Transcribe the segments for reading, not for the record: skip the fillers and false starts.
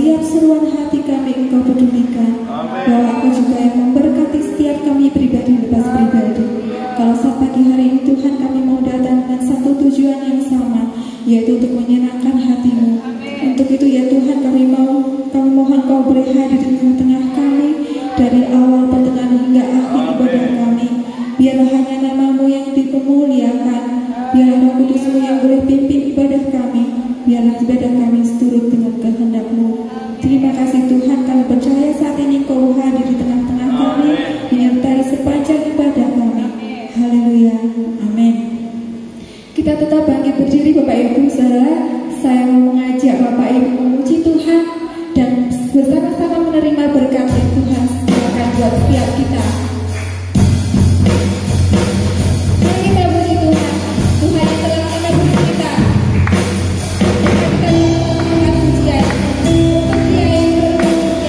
setiap seruan hati kami Engkau pedulikan. Bahwa Engkau juga yang memberkati setiap kami pribadi lepas pribadi. Kalau saat pagi hari ini Tuhan kami mau datang dengan satu tujuan yang sama, yaitu untuk menyenangkan hati-Mu. Untuk itu ya Tuhan kami mohon Kau berhadir di tengah-tengah kami dari awal pertengahan hingga akhir ibadah kami. Biarlah hanya nama-Mu yang dipemuliakan. Biarlah Roh Kudus-Mu yang boleh pimpin ibadah kami. Biarlah ibadah kami seturut dengan kehendak-Mu. Terima kasih Tuhan, kami percaya saat ini Kau hadir di tengah-tengah kami, menyertai sepanjang ibadah kami. Haleluya, amin. Kita tetap bangkit berdiri Bapak Ibu Saudara. Saya mau mengajak Bapak Ibu memuji Tuhan dan bersama-sama menerima berkat yang Tuhan sediakan buat setiap kita. Mari kita puji Tuhan, Tuhan yang telah menebus kita. Kita mengucapkan pujian untuk Dia yang menebus setiap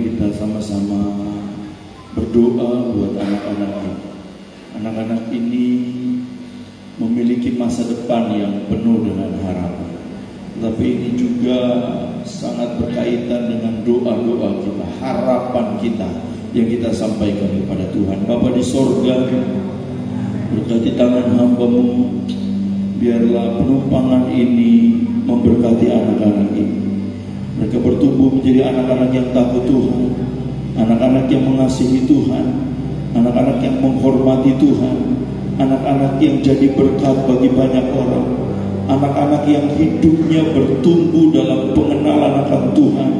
kita sama-sama berdoa buat anak-anak ini. Anak-anak ini memiliki masa depan yang penuh dengan harapan. Tapi ini juga sangat berkaitan dengan doa-doa kita, harapan kita yang kita sampaikan kepada Tuhan. Bapa di sorga, berkati tangan hamba-Mu, biarlah penumpangan ini memberkati anak-anak ini. Mereka bertumbuh menjadi anak-anak yang takut Tuhan, anak-anak yang mengasihi Tuhan, anak-anak yang menghormati Tuhan, anak-anak yang jadi berkat bagi banyak orang, anak-anak yang hidupnya bertumbuh dalam pengenalan akan Tuhan,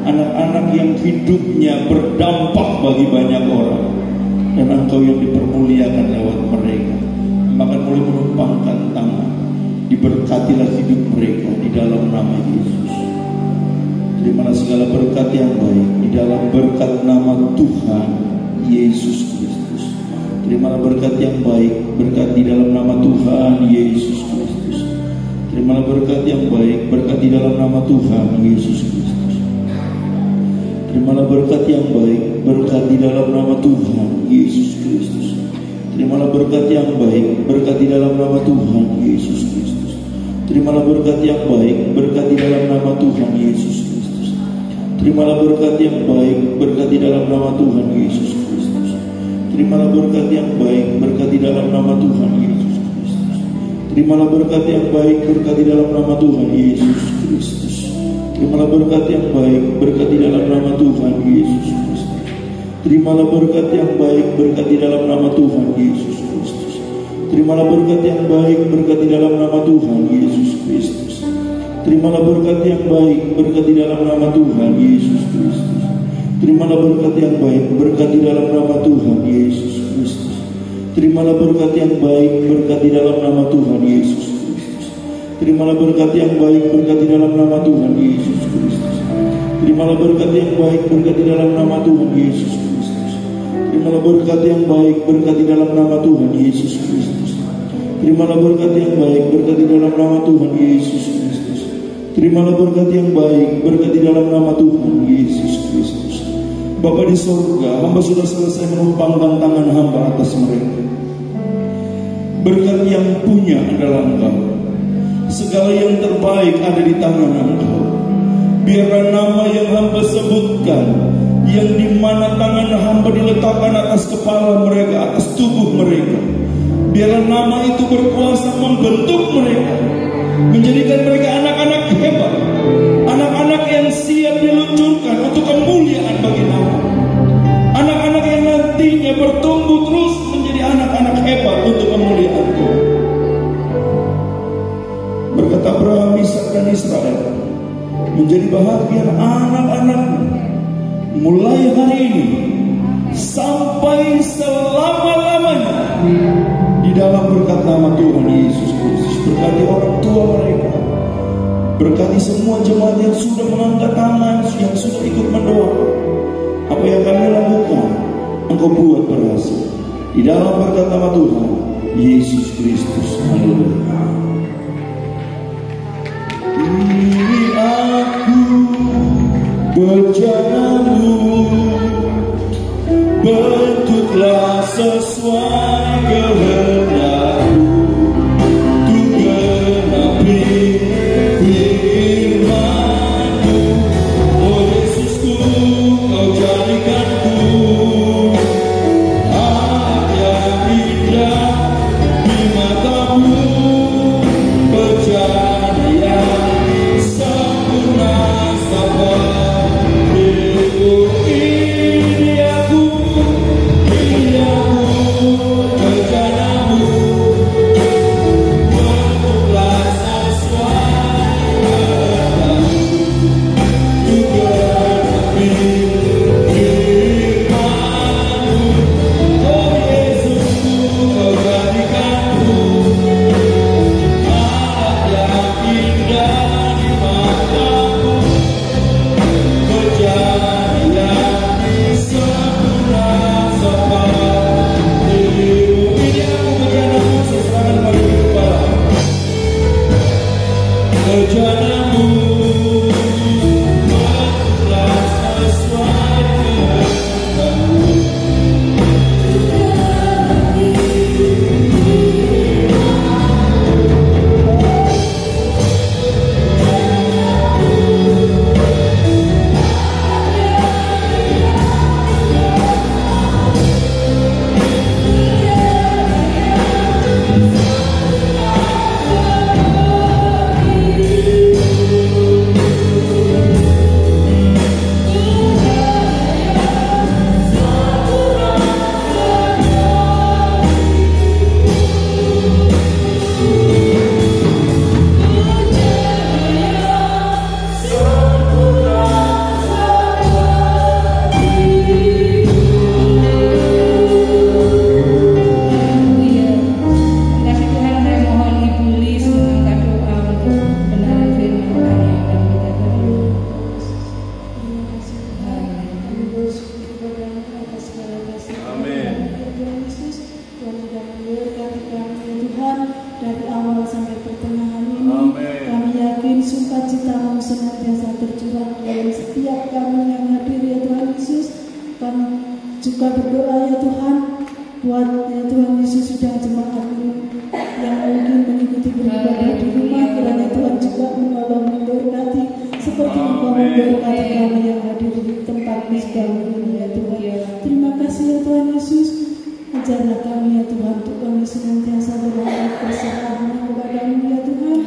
anak-anak yang hidupnya berdampak bagi banyak orang. Dan Engkau yang dipermuliakan lewat mereka. Maka mulai menumpangkan tangan, diberkatilah hidup mereka di dalam nama Yesus. Terimalah segala berkat yang baik di dalam berkat nama Tuhan Yesus Kristus. Terimalah berkat yang baik, berkat di dalam nama Tuhan Yesus Kristus. Terimalah berkat yang baik, berkat di dalam nama Tuhan Yesus Kristus. Terimalah berkat yang baik, berkat di dalam nama Tuhan Yesus Kristus. Terimalah berkat yang baik, berkat di dalam nama Tuhan Yesus Kristus. Terimalah berkat yang baik, berkat di dalam nama Tuhan Yesus Kristus. Terimalah berkat yang baik, berkat di dalam nama Tuhan Yesus Kristus. Terimalah berkat yang baik, berkat di dalam nama Tuhan Yesus Kristus. Terimalah berkat yang baik, berkat di dalam nama Tuhan Yesus Kristus. Terimalah berkat yang baik, berkat di dalam nama Tuhan Yesus Kristus. Terimalah berkat yang baik, berkat di dalam nama Tuhan Yesus Kristus. Terimalah berkat yang baik, berkat di dalam nama Tuhan Yesus Kristus. Terimalah berkat yang baik, berkat di dalam nama Tuhan Yesus Kristus. Terimalah berkat yang baik, berkat di dalam nama Tuhan Yesus Kristus. Terimalah berkat yang baik, berkat di dalam nama Tuhan Yesus Kristus. Terimalah berkat yang baik, berkat di dalam nama Tuhan Yesus Kristus. Terimalah berkat yang baik, berkat di dalam nama Tuhan Yesus Kristus. Terimalah berkat yang baik, berkat di dalam nama Tuhan Yesus Kristus. Terimalah berkat yang baik, berkat di dalam nama Tuhan Yesus Kristus. Terimalah berkat yang baik, berkat di dalam nama Tuhan Yesus Kristus. Bapa di surga, hamba sudah selesai menumpangkan tangan hamba atas mereka. Berkat yang punya adalah Engkau. Segala yang terbaik ada di tangan Engkau. Biarlah nama yang hamba sebutkan, yang dimana tangan hamba diletakkan atas kepala mereka, atas tubuh mereka, biarlah nama itu berkuasa membentuk mereka, menjadikan mereka anak-anak hebat, anak-anak yang siap diluncurkan untuk kemuliaan bagi nama, anak-anak yang nantinya bertumbuh terus menjadi anak-anak hebat untuk kemuliaan Tuhan. Berkat Abraham, Ishak dan Israel menjadi bahagian anak-anak mulai hari ini sampai selama-lamanya di dalam berkat nama Tuhan Yesus Kristus. Berkati orang tua mereka, berkati semua jemaat yang sudah mengangkat tangan, yang sudah ikut mendoakan. Apa yang kami lakukan, Engkau buat berhasil di dalam berkat nama Tuhan Yesus Kristus. Haleluya. Ini aku berjalanmu, bentuklah sesuai kehendakmu, untuk genapi firman-Mu. Oh Yesusku, Kau jadikanku anak yang indah di mata-Mu, berjalan yang sempurna seperti ini aku berjalan. Kami juga berdoa ya Tuhan, buat ya Tuhan Yesus sidang jemaat-Mu yang mungkin mengikuti beribadah di rumah, kiranya Tuhan juga menolong memberkati seperti Engkau memberkati kami yang hadir di tempat misbah ini ya Tuhan. Terima kasih ya Tuhan Yesus, ajarlah kami ya Tuhan untuk kami senantiasa berharap bersama kepada-Mu ya Tuhan.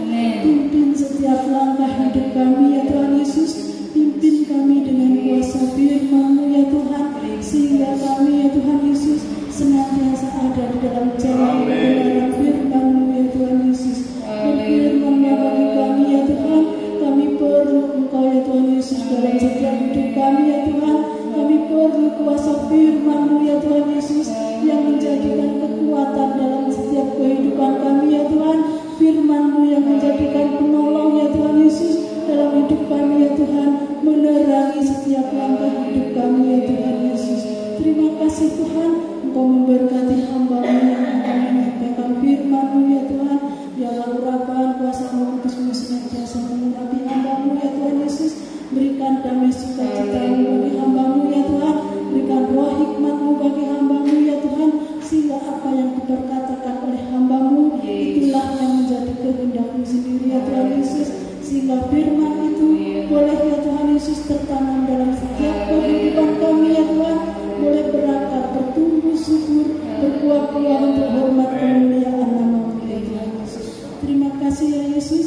Pimpin setiap langkah hidup kami ya Tuhan Yesus, pimpin kami dengan kuasa firman-Mu ya Tuhan, sehingga kami ya Tuhan Yesus senantiasa ada di dalam jalan kebenaran firman-Mu ya Tuhan Yesus. Berfirman-Mu bagi kami ya Tuhan, kami perlu Engkau ya Tuhan Yesus dalam setiap hidup kami ya Tuhan. Kami perlu kuasa firman-Mu ya Tuhan Yesus yang menjadikan kekuatan dalam setiap kehidupan kami ya Tuhan. Firman-Mu yang menjadikan penolong ya Tuhan Yesus dalam hidup kami ya Tuhan, menerangi setiap langkah hidup kami ya Tuhan Yesus. Terima kasih Tuhan, Engkau memberkati hamba-Mu yang akan menyampaikan firman-Mu ya Tuhan. Biarlah urapan kuasa Roh Kudus-Mu senantiasa mengurapi hamba-Mu ya Tuhan Yesus. Berikan damai sukacita-Mu bagi hamba-Mu ya Tuhan. Berikan roh hikmat-Mu bagi hamba-Mu ya Tuhan, sehingga apa yang diperkatakan oleh hamba-Mu itulah yang menjadi kehendak-Mu sendiri ya Tuhan Yesus. Sehingga firman itu boleh ya Tuhan Yesus tertanam dalam setiap kehidupan kami ya Tuhan, boleh berakar, bertumbuh subur, berbuah-buah untuk hormat kemuliaan nama-Mu ya Tuhan Yesus. Terima kasih ya Yesus.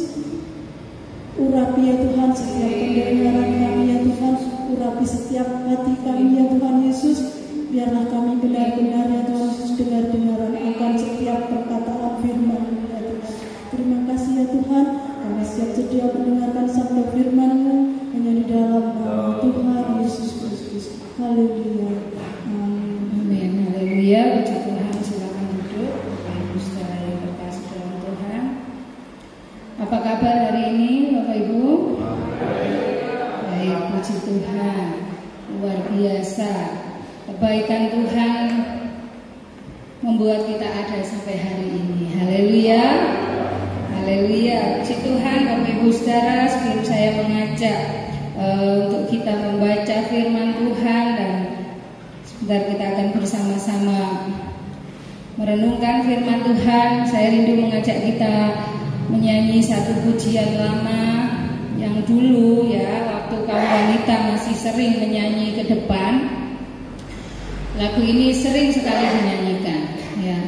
Urapi ya Tuhan setiap pendengaran kami ya Tuhan, urapi setiap hati kami ya Tuhan Yesus. Biarlah kami benar-benar ya Tuhan Yesus dengar-dengaran akan setiap perkataan firman-Mu ya Tuhan. Terima kasih ya Tuhan, kami siap sedia mendengarkan sabda firman-Mu hanya di dalam nama Tuhan Yesus Kristus. Haleluya. Amin. Haleluya. Puji Tuhan. Silakan duduk. Bapak Ibu saudara yang terkasih dalam Tuhan. Apa kabar hari ini Bapak Ibu? Baik, puji Tuhan. Luar biasa. Kebaikan Tuhan membuat kita ada sampai hari ini. Haleluya. Haleluya. Puji Tuhan Bapak Ibu saudara, sebelum saya mengajak untuk kita membaca firman Tuhan dan sebentar kita akan bersama-sama merenungkan firman Tuhan, saya rindu mengajak kita menyanyi satu pujian lama yang dulu ya, waktu kaum wanita masih sering menyanyi ke depan. Lagu ini sering sekali dinyanyikan ya.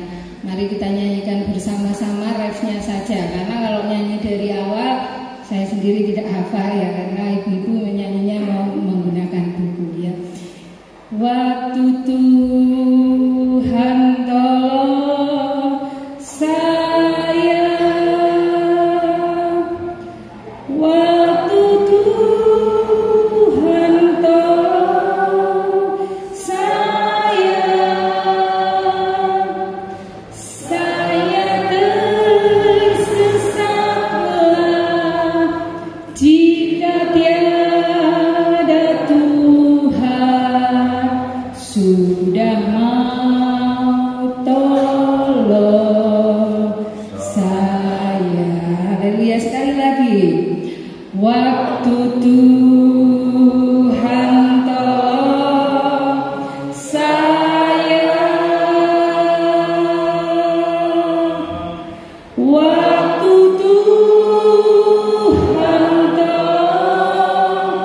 Mari kita nyanyikan bersama-sama refnya saja, karena kalau nyanyi dari awal saya sendiri tidak hafal ya, karena ibu-ibu menyanyinya mau menggunakan buku ya. Waktu Tuhan tolong saya, waktu Tuhan tolong saya tersesatlah jika tiada Tuhan sudah mau tolong saya. Haleluya. Sekali lagi, waktu Tuhan tolong saya, waktu Tuhan tolong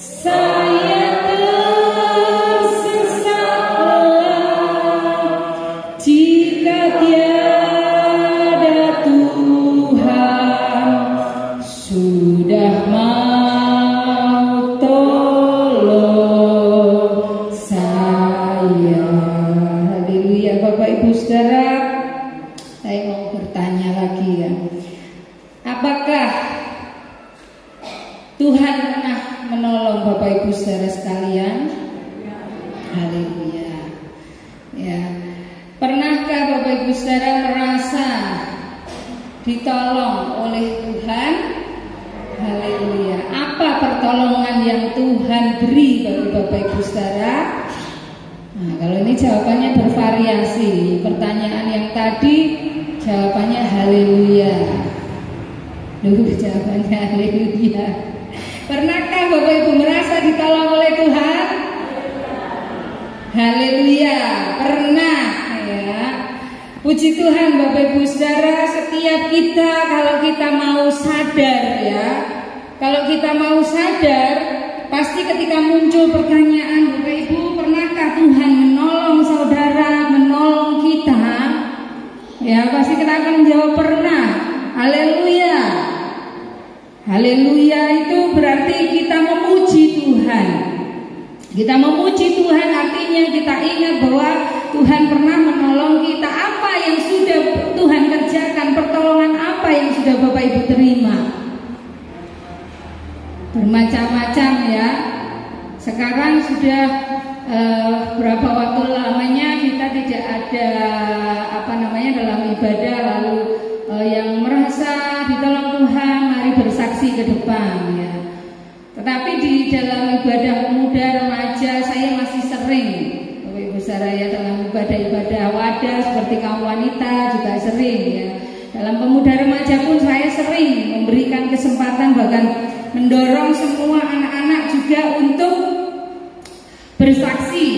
saya tersesatlah jika tiada Tuhan sudah mau tolong saya. Haleluya. Bapak Ibu saudara, saya mau bertanya lagi ya, apakah Tuhan pernah menolong Bapak Ibu saudara sekalian? Haleluya. Ya. Pernahkah Bapak Ibu saudara merasa ditolong oleh Tuhan? Haleluya. Apa pertolongan yang Tuhan beri bagi Bapak Ibu saudara? Nah, kalau ini jawabannya bervariasi. Pertanyaan yang tadi jawabannya haleluya. Jawabannya haleluya. Puji Tuhan Bapak Ibu Saudara, setiap kita kalau kita mau sadar ya, kalau kita mau sadar, pasti ketika muncul pertanyaan, Bapak Ibu, pernahkah Tuhan menolong saudara, menolong kita? Ya, pasti kita akan menjawab pernah. Haleluya. Haleluya itu berarti kita memuji Tuhan. Kita memuji Tuhan artinya kita ingat bahwa Tuhan pernah menolong kita. Apa yang sudah Tuhan kerjakan, pertolongan apa yang sudah Bapak Ibu terima? Bermacam-macam ya. Sekarang sudah berapa waktu lamanya kita tidak ada dalam ibadah lalu yang merasa ditolong Tuhan, mari bersaksi ke depan ya. Tetapi di dalam ibadah pemuda remaja saya masih sering, Bapak Ibu saudara ya, dalam ibadah-ibadah wadah seperti kaum wanita juga sering ya. Dalam pemuda remaja pun saya sering memberikan kesempatan, bahkan mendorong semua anak-anak juga untuk bersaksi.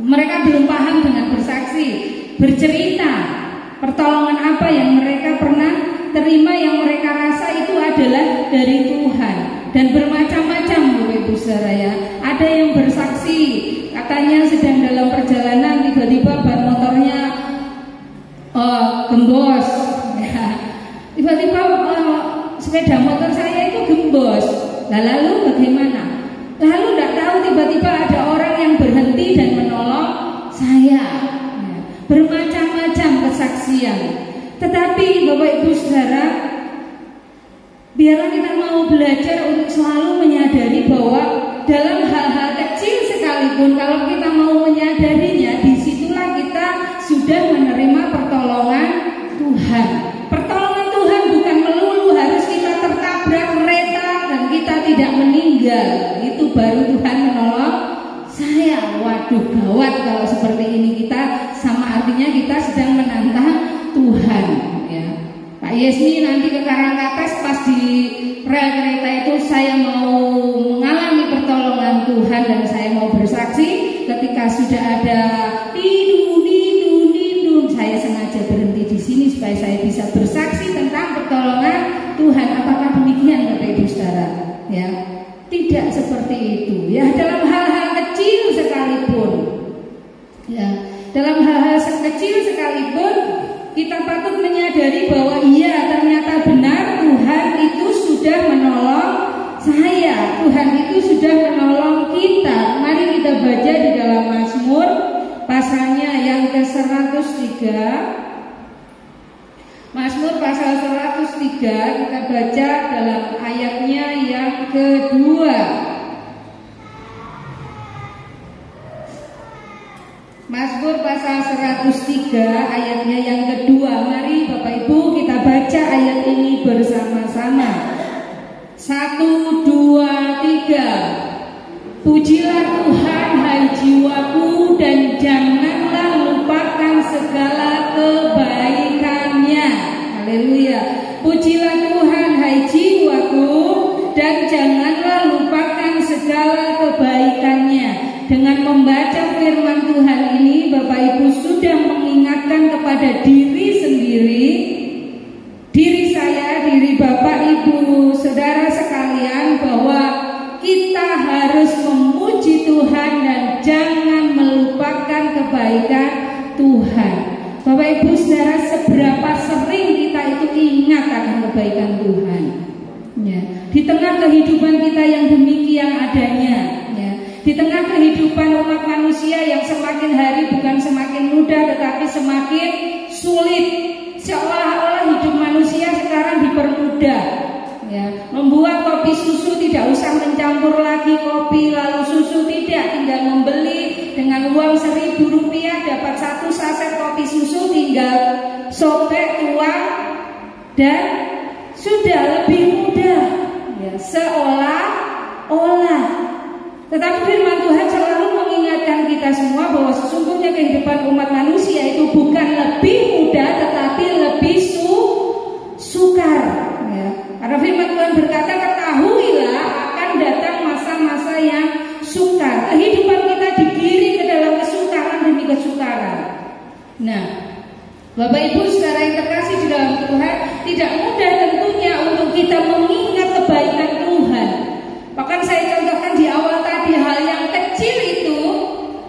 Mereka belum paham dengan bersaksi, bercerita pertolongan apa yang mereka pernah terima, yang mereka rasa itu adalah dari Tuhan. Dan bermacam-macam Bapak Ibu saudara ya. Ada yang bersaksi katanya sedang dalam perjalanan tiba-tiba ban motornya gembos ya. Tiba-tiba sepeda motor saya itu gembos. Lalu bagaimana? Lalu tidak tahu tiba-tiba ada orang yang berhenti dan menolong saya ya. Bermacam-macam kesaksian. Tetapi Bapak Ibu saudara, biarlah kita mau belajar untuk selalu menyadari bahwa dalam hal-hal kecil sekalipun, kalau kita mau menyadarinya, disitulah kita sudah menerima pertolongan Tuhan. Pertolongan Tuhan bukan melulu harus kita tertabrak kereta dan kita tidak meninggal. Itu baru Tuhan menolong saya. Waduh, gawat kalau seperti ini kita, sama artinya kita sedang menantang Tuhan ya. Pak Yesni nanti ke Karangkates pas di rel kereta itu saya mau mengalami pertolongan Tuhan dan saya mau bersaksi. Ketika sudah ada nidun, saya sengaja berhenti di sini supaya saya bisa bersaksi tentang pertolongan Tuhan. Apakah demikian Bapak Ibu saudara? Ya, tidak seperti itu. Ya, dalam hal-hal kecil sekalipun, ya, dalam hal-hal kecil sekalipun kita patut menyadari bahwa iya, ternyata benar Tuhan itu sudah menolong saya. Tuhan itu sudah menolong kita. Mari kita baca di dalam Mazmur pasalnya yang ke-103. Mazmur pasal 103 kita baca dalam ayatnya yang kedua. Mazmur pasal 103 ayatnya yang kedua. Mari Bapak Ibu kita baca ayat ini bersama-sama. 1, 2, 3. Pujilah Tuhan hai jiwaku, dan janganlah lupakan segala kebaikannya. Haleluya. Pujilah Tuhan hai jiwaku, dan janganlah lupakan segala kebaikannya. Dengan membaca firman Tuhan ini, Bapak Ibu sudah mengingatkan kepada diri sendiri, diri saya, diri Bapak Ibu, saudara sekalian, bahwa kita harus memuji Tuhan dan jangan melupakan kebaikan Tuhan. Bapak Ibu saudara, seberapa sering kita itu ingat akan kebaikan Tuhan ya. Di tengah kehidupan kita yang demikian adanya ya. Di tengah kehidupan umat manusia yang semakin hari bukan semakin mudah tetapi semakin sulit, seolah-olah hidup manusia sekarang dipermudah ya. Membuat kopi susu tidak usah mencampur lagi kopi lalu susu, tidak, tinggal membeli dengan uang Rp1.000 dapat 1 saset kopi susu, tinggal sobek, tuang dan sudah lebih mudah ya, seolah-olah. Tetapi firman Tuhan selalu mengingatkan kita semua bahwa sesungguhnya kehidupan umat manusia itu bukan lebih mudah tetapi lebih sukar ya. Karena firman Tuhan berkata, ketahuilah akan datang masa-masa yang sukar. Kehidupan kita digiring ke dalam kesukaran demi kesukaran. Nah, Bapak Ibu saudara yang terkasih di dalam Tuhan, tidak mudah tentunya untuk kita mengingat kebaikan Tuhan. Bahkan saya contohkan di awal tadi, hal yang kecil itu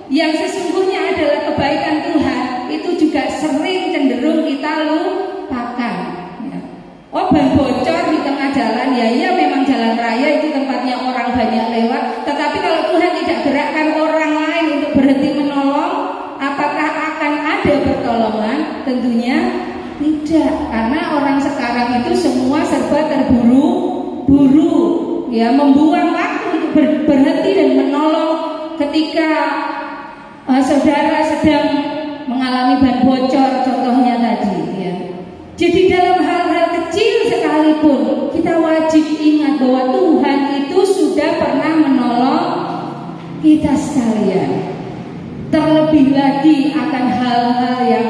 yang sesungguhnya adalah kebaikan Tuhan, itu juga sering cenderung kita lupakan. Oh, ban bocor di tengah jalan, ya memang jalan raya itu tempatnya orang banyak lewat. Tetapi kalau Tuhan tidak gerakkan orang lain untuk berhenti menolong, apakah akan ada pertolongan? Tentunya tidak, karena orang sekarang itu semua serba terburu-buru, ya, membuang waktu untuk berhenti dan menolong ketika saudara sedang mengalami ban bocor, contohnya tadi, ya. Jadi dalam hal-hal kecil sekalipun kita wajib ingat bahwa Tuhan itu sudah pernah menolong kita sekalian. Terlebih lagi akan hal-hal yang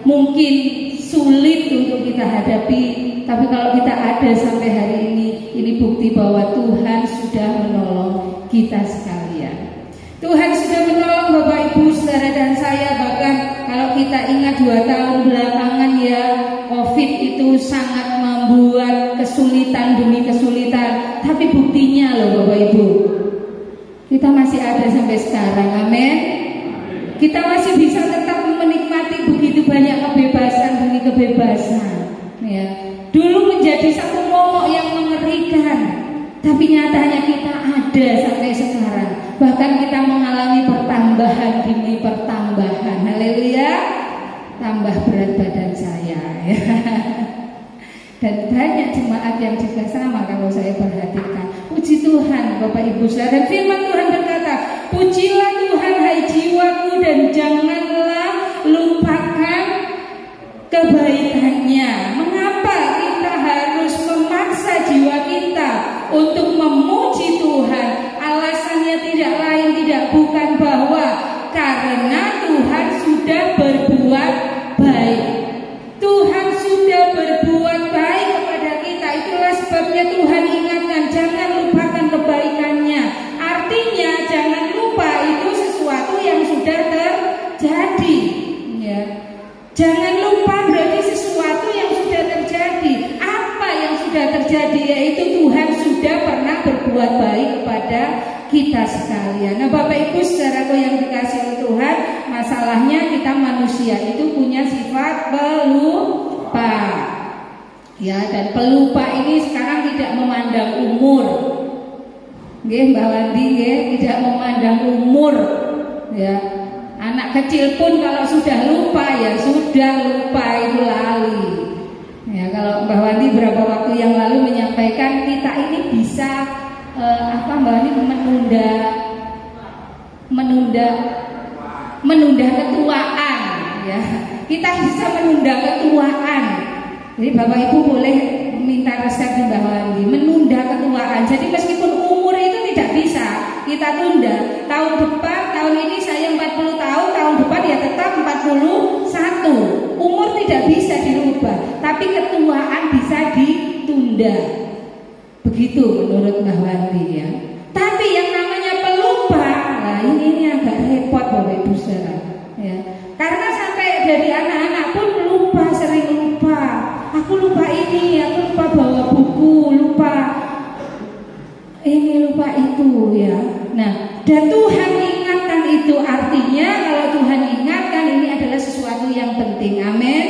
mungkin sulit untuk kita hadapi, tapi kalau kita ada sampai hari ini bukti bahwa Tuhan sudah menolong kita sekalian. Tuhan sudah menolong Bapak Ibu saudara dan saya. Bahkan kalau kita ingat 2 tahun belakangan, ya, COVID itu sangat membuat kesulitan demi kesulitan, tapi buktinya loh Bapak Ibu, kita masih ada sampai sekarang. Amin. Kita masih bisa tetap menikmati begitu banyak kebebasan demi kebebasan, ya. Dulu menjadi satu momok yang mengerikan, tapi nyatanya kita ada sampai sekarang. Bahkan kita mengalami pertambahan demi pertambahan. Haleluya. Tambah berat badan saya, ya. Dan banyak jemaat yang juga sama kalau saya perhatikan. Puji Tuhan Bapak Ibu saudara. Dan firman Tuhan berkata, pujilah Tuhan hai jiwaku, dan janganlah lupakan kebaikannya. Mengapa kita harus memaksa jiwa kita untuk memuji Tuhan? Alasannya tidak lain, tidak bukan bahwa karena Tuhan sudah berbuat baik. Tuhan sudah berbuat baik kepada kita. Itulah sebabnya Tuhan ingatkan, jangan lupakan kebaikannya. Artinya jangan lupa itu sesuatu yang sudah terjadi, ya. Jangan lupa berarti sesuatu yang sudah terjadi. Apa yang sudah terjadi? Yaitu Tuhan sudah pernah berbuat baik kepada kita sekalian. Nah Bapak Ibu saudaraku yang dikasihi oleh Tuhan, masalahnya kita manusia itu punya sifat pelupa, ya. Dan pelupa ini sekarang tidak memandang umur, Mbak Wandi, tidak memandang umur, ya. Anak kecil pun kalau sudah lupa, ya sudah lupa, itu lali. Ya, kalau Mbak Wandi beberapa waktu yang lalu menyampaikan kita ini bisa Mbak Wandi menunda ketuaan, ya. Kita bisa menunda ketuaan. Jadi Bapak Ibu boleh minta resep di Mbak Wandi, menunda ketuaan. Jadi meskipun umur itu tidak bisa kita tunda. Tahun depan, tahun ini saya 40 tahun, tahun depan ya tetap 41. Umur tidak bisa dirubah, tapi ketuaan bisa ditunda. Begitu menurut Mbak Wandi, ya. Tapi yang namanya pelupa, nah ini agak repot Bapak Ibu saudara, ya. Karena sampai dari anak-anak pun lupa, sering lupa. Aku lupa ini, aku lupa bawa buku, lupa ini, lupa itu, ya. Nah, dan Tuhan ingatkan itu, artinya kalau Tuhan ingatkan ini adalah sesuatu yang penting. Amin.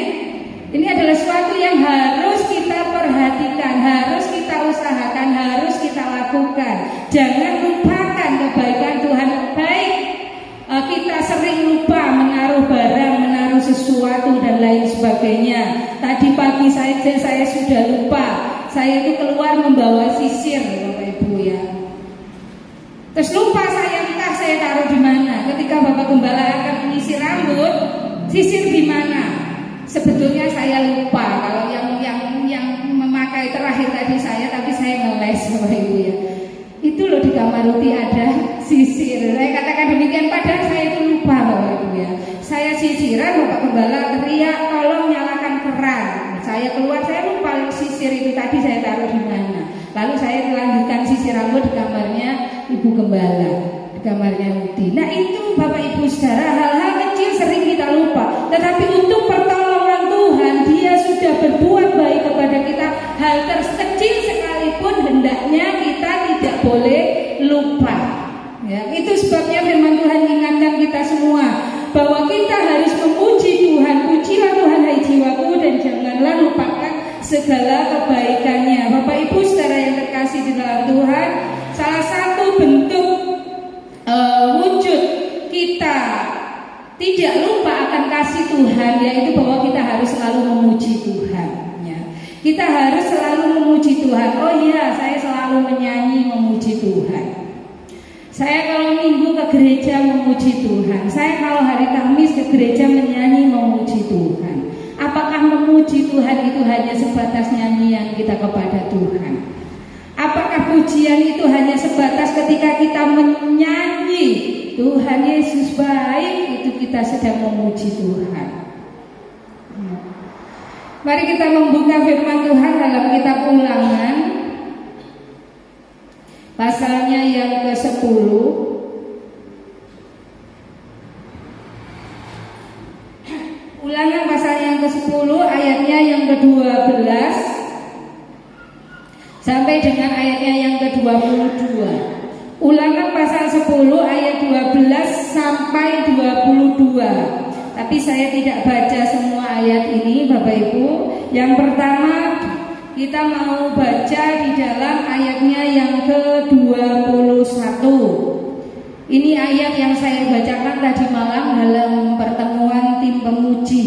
Ini adalah sesuatu yang harus kita perhatikan, harus kita usahakan, harus kita lakukan. Jangan lupakan kebaikan Tuhan. Baik kita sering lupa menaruh barang, menaruh sesuatu dan lain sebagainya. Tadi pagi saya sudah lupa. Saya itu keluar membawa sisir, Bapak Ibu, ya. Terus lupa saya, entah saya taruh di mana. Ketika Bapak Gembala akan menyisir rambut, sisir di mana? Sebetulnya saya lupa. Kalau yang memakai terakhir tadi saya, tapi saya ngeles, Bapak Ibu, ya. Itu loh di kamar Ruti ada sisir. Saya katakan demikian, padahal saya itu lupa, Bapak Ibu, ya. Saya sisiran, Bapak Gembala teriak, tolong nyalakan keran. Saya keluar, saya lupa sisir itu tadi saya taruh di mana. Lalu saya melanjutkan sisir rambut di kamarnya Ibu Gembala, di kamarnya Ruti. Nah itu Bapak Ibu saudara, hal-hal kecil sering kita lupa. Tetapi untuk pertolongan hal terkecil sekalipun hendaknya kita tidak boleh lupa. Ya, itu sebabnya firman Tuhan ingatkan kita semua bahwa kita harus memuji Tuhan. Pujilah Tuhan hai jiwaku dan janganlah lupakan segala kebaikannya. Bapak Ibu saudara yang terkasih di dalam Tuhan, salah satu bentuk wujud kita tidak lupa akan kasih Tuhan yaitu bahwa kita harus selalu memuji Tuhan. Ya. Kita harus selalu memuji Tuhan. Oh iya, saya selalu menyanyi memuji Tuhan. Saya kalau minggu ke gereja memuji Tuhan. Saya kalau hari Kamis ke gereja menyanyi memuji Tuhan. Apakah memuji Tuhan itu hanya sebatas nyanyian kita kepada Tuhan? Apakah pujian itu hanya sebatas ketika kita menyanyi Tuhan Yesus baik, itu kita sedang memuji Tuhan? Mari kita membuka firman Tuhan dalam kitab Ulangan pasalnya yang ke-10. Ulangan pasal yang ke-10 ayatnya yang ke-12 sampai dengan ayatnya yang ke-22. Ulangan pasal 10 ayat 12 sampai 22. Tapi saya tidak baca semua ayat ini Bapak Ibu. Yang pertama kita mau baca di dalam ayatnya yang ke-21. Ini ayat yang saya bacakan tadi malam dalam pertemuan tim pemuji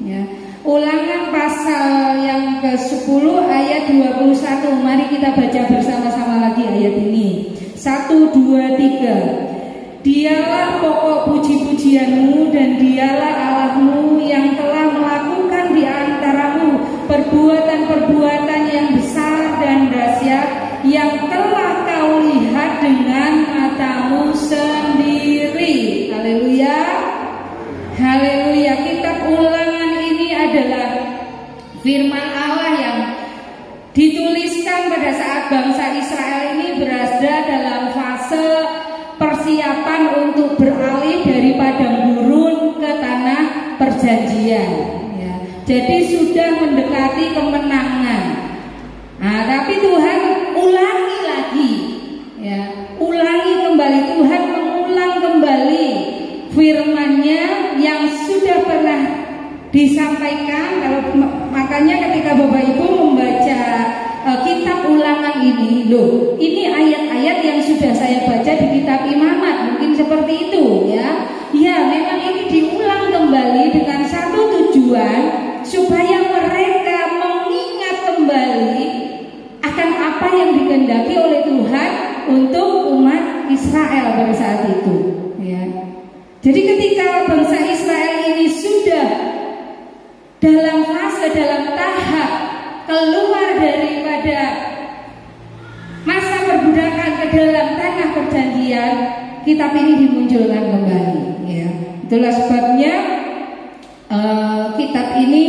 ya. Ulangan pasal yang ke-10 ayat 21. Mari kita baca bersama-sama lagi ayat ini. 1, 2, 3. Dialah pokok puji-pujianmu dan dialah Allahmu yang telah melakukan di antaramu perbuatan-perbuatan yang besar dan dahsyat yang telah kau lihat dengan matamu sendiri. Haleluya. Haleluya. Kitab Ulangan ini adalah firman Allah yang dituliskan pada saat bangsa Israel ini berada dalam fase persiapan untuk beralih dari padang gurun ke tanah perjanjian ya. Jadi sudah mendekati kemenangan. Nah, tapi Tuhan ulangi lagi ya. Ulangi kembali, Tuhan mengulang kembali firman-Nya yang sudah pernah disampaikan. Kalau makanya ketika Bapak Ibu membaca kitab Ulangan ini, loh, ini ayat-ayat yang sudah saya baca di kitab Imamat, mungkin seperti itu ya. Ya, memang ini diulang kembali dengan satu tujuan supaya mereka mengingat kembali akan apa yang dikehendaki oleh Tuhan untuk umat Israel pada saat itu ya. Jadi ketika bangsa Israel ini sudah dalam fase, dalam tahap keluar daripada masa perbudakan ke dalam tanah perjanjian, kitab ini dimunculkan kembali ya. Itulah sebabnya kitab ini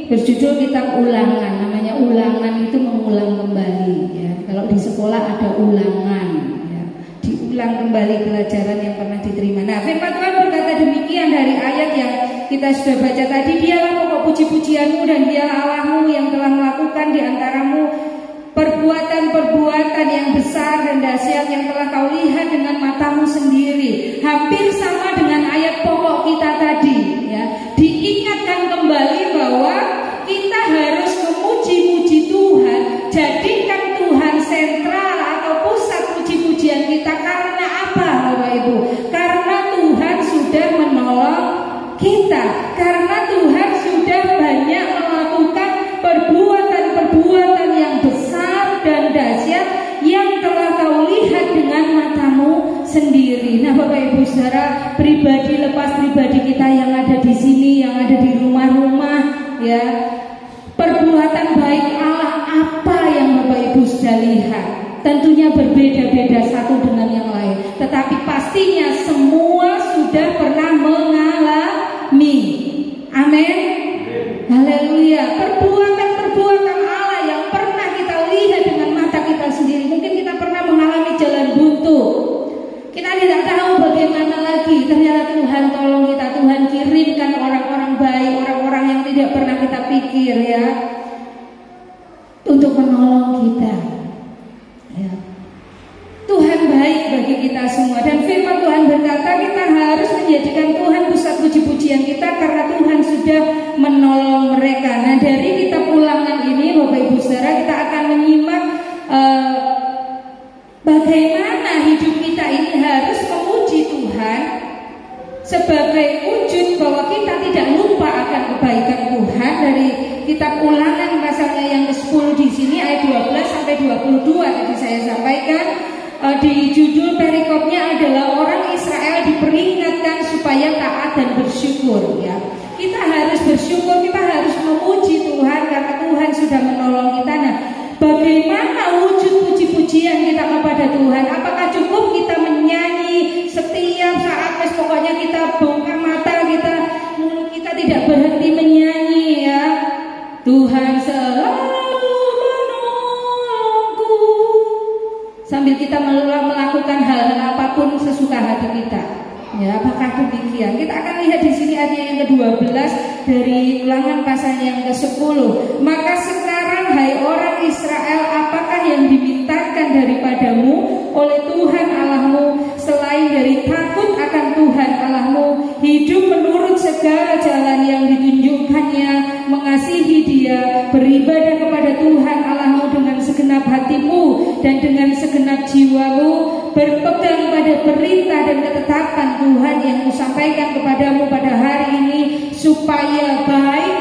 berjudul kitab Ulangan. Namanya Ulangan itu mengulang kembali ya. Kalau di sekolah ada ulangan ya. Diulang kembali pelajaran yang pernah diterima. Nah, firman Tuhan berkata demikian dari ayat yang kita sudah baca tadi. Dialah pokok puji-pujianmu dan dialah Allahmu yang telah melakukan di antaramu perbuatan-perbuatan yang besar dan dahsyat yang telah kau lihat dengan matamu sendiri. Hampir sama dengan ayat pokok kita tadi ya. Diingatkan kembali bahwa kita harus memuji-muji Tuhan. Jadikan Tuhan sentral atau pusat puji-pujian kita. Karena apa Bapak Ibu? Karena Tuhan sudah menolong kita. Karena Tuhan sudah banyak melakukan perbuatan-perbuatan yang besar dan dahsyat yang telah kau lihat dengan matamu sendiri. Nah, Bapak Ibu saudara, pribadi lepas pribadi kita yang ada di sini, yang ada di rumah-rumah ya, perbuatan baik Allah apa yang Bapak Ibu sudah lihat? Tentunya berbeda-beda satu dengan yang lain, tetapi pastinya semua sudah pernah mengalami. Amin. Haleluya. Perbuatan-perbuatan Allah yang pernah kita lihat dengan mata kita sendiri. Mungkin kita pernah mengalami jalan buntu. Kita tidak tahu bagaimana lagi. Ternyata Tuhan tolong kita. Tuhan kirimkan orang-orang baik, orang-orang yang tidak pernah kita pikir ya, untuk menolong Ya. Tuhan baik bagi kita semua, dan firman Tuhan berkata kita harus menjadikan Tuhan pusat puji-pujian kita karena Tuhan sudah menolong mereka. Nah, dari kitab Ulangan ini Bapak Ibu Saudara, kita akan menyimak bagaimana hidup kita ini harus memuji Tuhan sebagai wujud bahwa kita tidak lupa akan kebaikan Tuhan. Dari kitab Ulangan pasalnya yang ke-10 di sini ayat 12 sampai 22 tadi saya sampaikan. Di judul perikopnya adalah orang Israel diperingatkan supaya taat dan bersyukur. Ya, kita harus bersyukur, kita harus memuji Tuhan karena Tuhan sudah menolong kita. Nah, bagaimana wujud puji-pujian kita kepada Tuhan? Apakah cukup kita menyanyi setiap saat? Pokoknya kita buka mata, mulut kita tidak berhenti menyanyi ya. Tuhan selalu sambil kita melakukan hal-hal apapun sesuka hati kita. Ya, apakah demikian? Kita akan lihat di sini ayat yang ke-12 dari Ulangan pasal yang ke-10. Maka sekarang hai orang Israel, apakah yang dimintakan daripadamu oleh Tuhan Allahmu selain dari takut akan Tuhan Allahmu, hidup menurut segala jalan yang ditunjukkannya, mengasihi Dia, beribadah kepada Tuhan Allahmu dengan segenap hatimu dan dengan segenap jiwamu, berpegang pada perintah dan ketetapan Tuhan yang kusampaikan kepadamu pada hari ini, supaya baik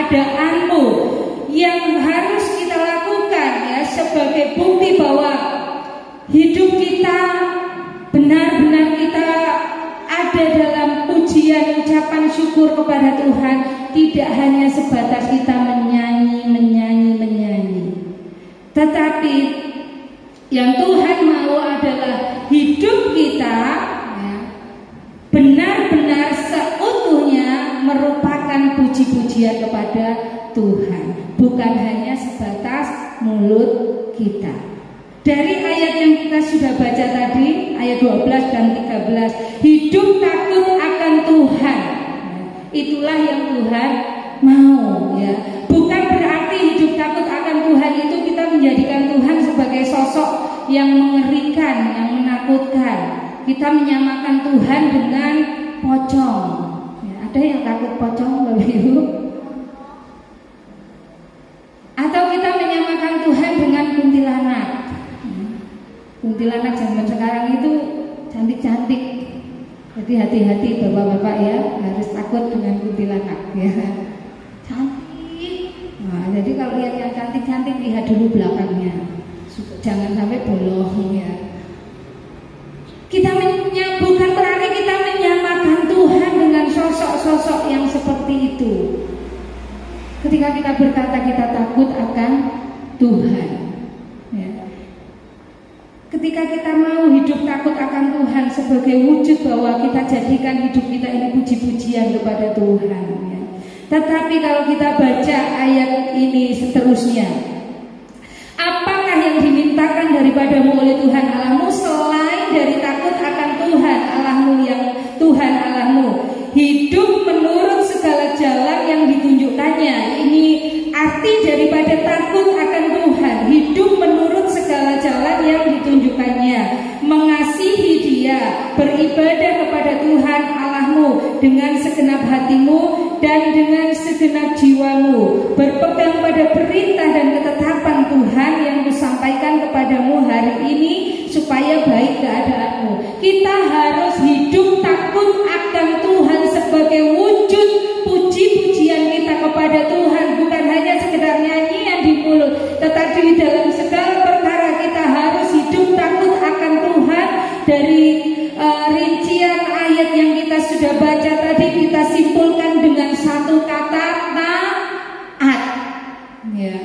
keadaanmu. Yang harus kita lakukan ya, sebagai bukti bahwa hidup kita benar-benar kita ada dalam pujian, ucapan syukur kepada Tuhan, tidak hanya sebatas kita menyanyi, tetapi yang Tuhan mau adalah hidup kita ya, benar-benar seutuhnya merupakan puji-pujian kepada Tuhan, bukan hanya sebatas mulut kita. Dari ayat yang kita sudah baca tadi, ayat 12 dan 13, hidup takut akan Tuhan, itulah yang Tuhan mau ya. Bukan berarti hidup takut akan Tuhan itu kita menjadikan Tuhan sebagai sosok yang mengerikan, yang menakutkan. Kita menyamakan Tuhan dengan pocong ya. Ada yang takut pocong Bapak Ibu? Atau kita menyamakan Tuhan dengan kuntilanak. Kuntilanak zaman sekarang itu cantik-cantik. Jadi hati-hati bapak-bapak ya, harus takut dengan kuntilanak ya. Cantik. Nah, jadi kalau lihat yang cantik-cantik lihat dulu belakangnya. Jangan sampai bolong ya. Bukan berarti kita menyamakan Tuhan dengan sosok-sosok yang seperti itu. Ketika kita berkata kita takut akan Tuhan ya. Ketika kita mau hidup takut akan Tuhan sebagai wujud bahwa kita jadikan hidup kita ini puji-pujian kepada Tuhan ya. Tetapi kalau kita baca ayat ini seterusnya, apakah yang dimintakan daripadamu oleh Tuhan Allahmu selain dari takut akan Tuhan Allahmu, yang Tuhan Allahmu, hidup menurut segala jalan yang ditunjukkannya. Ini arti daripada takut akan Tuhan, hidup menurut segala jalan yang ditunjukkannya, mengasihi Dia, beribadah kepada Tuhan Allahmu dengan segenap hatimu dan dengan segenap jiwamu, berpegang pada perintah dan ketetapan Tuhan yang kusampaikan kepadamu hari ini, supaya baik keadaanmu. Kita harus hidup takut akan Tuhan sebagai wujud puji-pujian kita kepada Tuhan, bukan hanya sekedar nyanyian di mulut, tetapi di dalam segala perkara kita harus hidup takut akan Tuhan. Dari rincian ayat yang kita sudah baca tadi, kita simpulkan dengan satu kata, taat ya.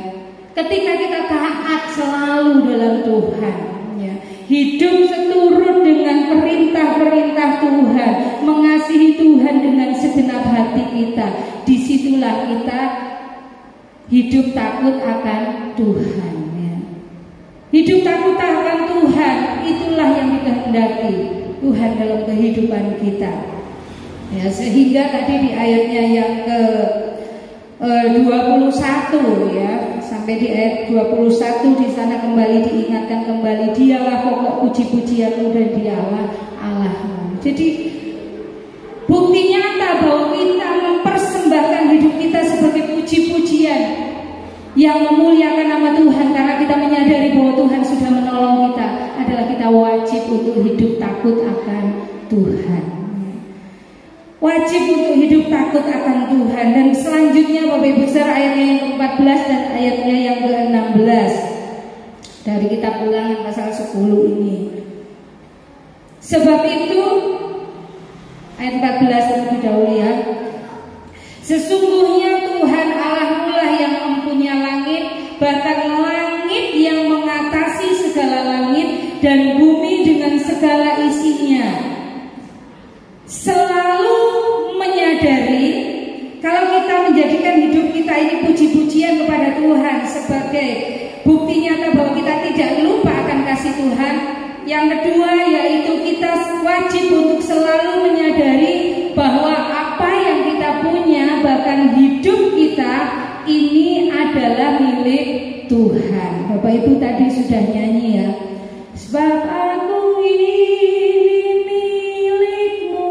Ketika kita taat selalu dalam Tuhan ya, hidup seturut dengan perintah-perintah Tuhan, mengasihi Tuhan dengan segenap hati kita, disitulah kita hidup takut akan Tuhan ya. Hidup takut akan Tuhan, itulah yang dikehendaki Tuhan dalam kehidupan kita ya. Sehingga tadi di ayatnya yang 21 ya, sampai di ayat 21 di sana kembali diingatkan kembali, dialah pokok puji-pujianmu dan dialah Allahmu. Jadi bukti nyata bahwa kita mempersembahkan hidup kita sebagai puji-pujian yang memuliakan nama Tuhan karena kita menyadari bahwa Tuhan sudah menolong kita, adalah kita wajib untuk hidup takut akan Tuhan. Wajib untuk hidup takut akan Tuhan. Dan selanjutnya Bapak Ibu saudara, ayatnya yang ke-14 dan ayatnya yang ke-16 dari kitab Ulangan pasal 10 ini. Sebab itu ayat 14 terlebih dahulu ya. Sesungguhnya Tuhan Allahmu lah yang mempunyai langit, batang langit yang mengatasi segala langit dan bumi dengan segala isinya. Selalu menyadari kalau kita menjadikan hidup kita ini puji-pujian kepada Tuhan sebagai bukti nyata bahwa kita tidak lupa akan kasih Tuhan. Yang kedua yaitu kita wajib untuk selalu menyadari bahwa apa yang kita punya, bahkan hidup kita ini adalah milik Tuhan. Bapak Ibu tadi sudah nyanyi ya. Sebab aku ini milikmu,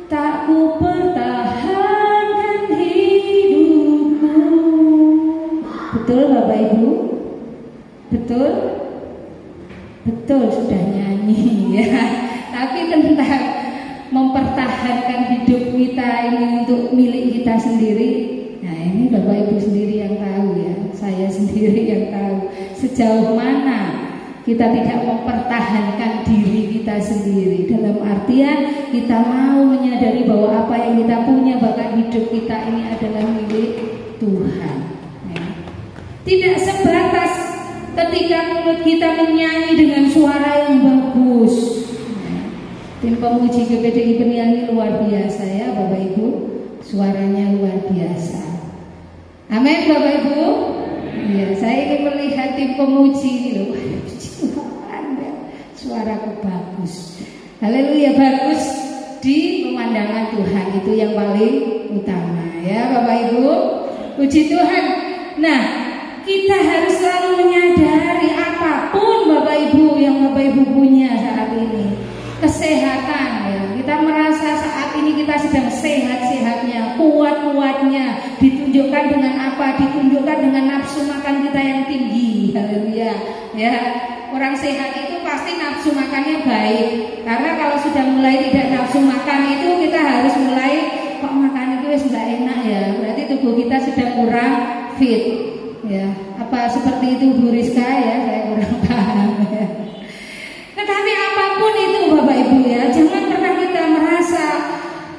tak ku pertahankan hidupku. Betul Bapak Ibu? Betul? Betul sudah nyanyi ya. Tapi tentang mempertahankan hidup kita ini untuk milik kita sendiri, nah ini Bapak Ibu sendiri yang tahu ya. Saya sendiri yang tahu sejauh mana kita tidak mempertahankan diri kita sendiri. Dalam artian kita mau menyadari bahwa apa yang kita punya, bahkan hidup kita ini adalah milik Tuhan ya. Tidak sebatas ketika mulut kita menyanyi dengan suara yang bagus. Tim pemuji GPDI penyanyi luar biasa ya Bapak Ibu, suaranya luar biasa. Amin Bapak Ibu. Ya, saya ingin melihat tim pemuji ini loh. Suaraku bagus. Haleluya, bagus di pemandangan Tuhan, itu yang paling utama ya Bapak Ibu. Puji Tuhan. Nah, kita harus selalu menyadari apapun Bapak Ibu yang Bapak Ibu punya saat ini, kesehatan ya. Kita merasa saat ini kita sedang sehat-sehatnya, kuat-kuatnya, ditunjukkan dengan apa? Ditunjukkan dengan nafsu makan kita yang tinggi. Haleluya. Ya, orang sehat itu pasti nafsu makannya baik. Karena kalau sudah mulai tidak nafsu makan itu kita harus mulai kok makan itu sudah enak ya. Berarti tubuh kita sedang kurang fit. Ya, apa seperti itu Bu Rizka ya? Saya kurang paham ya. Tetapi apapun itu Bapak Ibu ya, jangan pernah kita merasa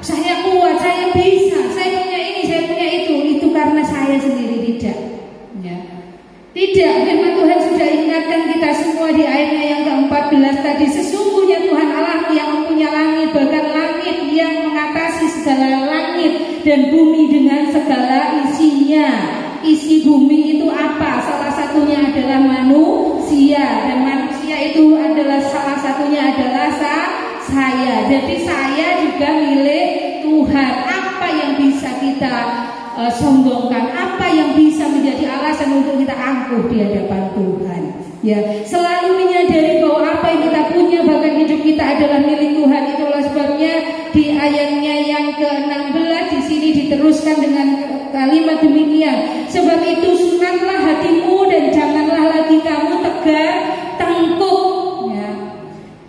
saya kuat, saya bisa, saya punya ini, saya punya itu karena saya sendiri, tidak. Ya. Tidak, firman Tuhan sudah ingatkan kita semua di ayatnya yang ke-14 tadi. Sesungguhnya Tuhan Allah yang mempunyai langit, bahkan langit yang mengatasi segala langit dan bumi dengan segala isinya. Isi bumi itu apa? Salah satunya adalah manusia, dan manusia itu adalah salah satunya adalah saya. Jadi saya juga milik Tuhan. Apa yang bisa kita sombongkan? Apa yang bisa menjadi alasan untuk kita angkuh di hadapan Tuhan? Ya, selalu menyadari bahwa apa yang kita punya, bahkan hidup kita adalah milik Tuhan. Itulah sebabnya di ayatnya yang ke-16 di sini diteruskan dengan kalimat demikian. Sebab itu sunatlah hatimu dan janganlah lagi kamu tegar tengkuk. Ya.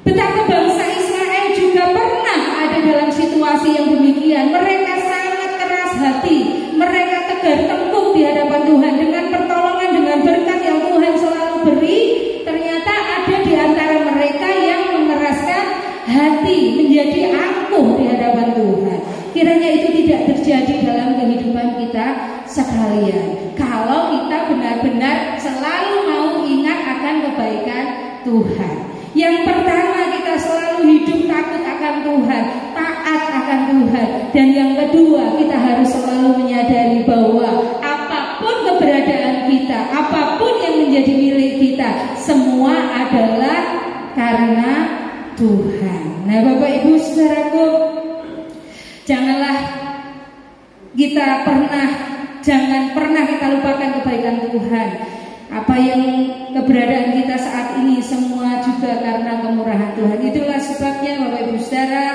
Betapa bangsa Israel juga pernah ada dalam situasi yang demikian. Mereka sangat keras hati, mereka tegar tengkuk di hadapan Tuhan dengan pertolongan, dengan berkat yang Tuhan selalu beri. Ternyata ada di antara mereka yang mengeraskan hati, menjadi angkuh di hadapan Tuhan. Kiranya itu tidak terjadi dalam kehidupan kita sekalian. Kalau kita benar-benar selalu mau ingat akan kebaikan Tuhan. Yang pertama, kita selalu hidup takut akan Tuhan, taat akan Tuhan. Dan yang kedua, kita harus selalu menyadari bahwa apapun keberadaan kita, apapun yang menjadi milik kita, semua adalah karena Tuhan. Nah Bapak Ibu saudaraku, janganlah kita pernah Jangan pernah kita lupakan kebaikan Tuhan. Apa yang keberadaan kita saat ini semua juga karena kemurahan Tuhan. Itulah sebabnya Bapak Ibu Saudara,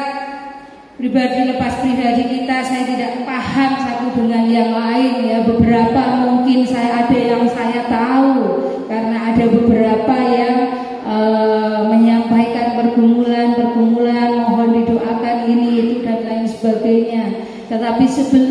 pribadi lepas pribadi kita, saya tidak paham satu dengan yang lain ya. Beberapa mungkin ada yang saya tahu karena ada beberapa yang menyampaikan pergumulan mohon didoakan ini itu dan lain sebagainya. Tetapi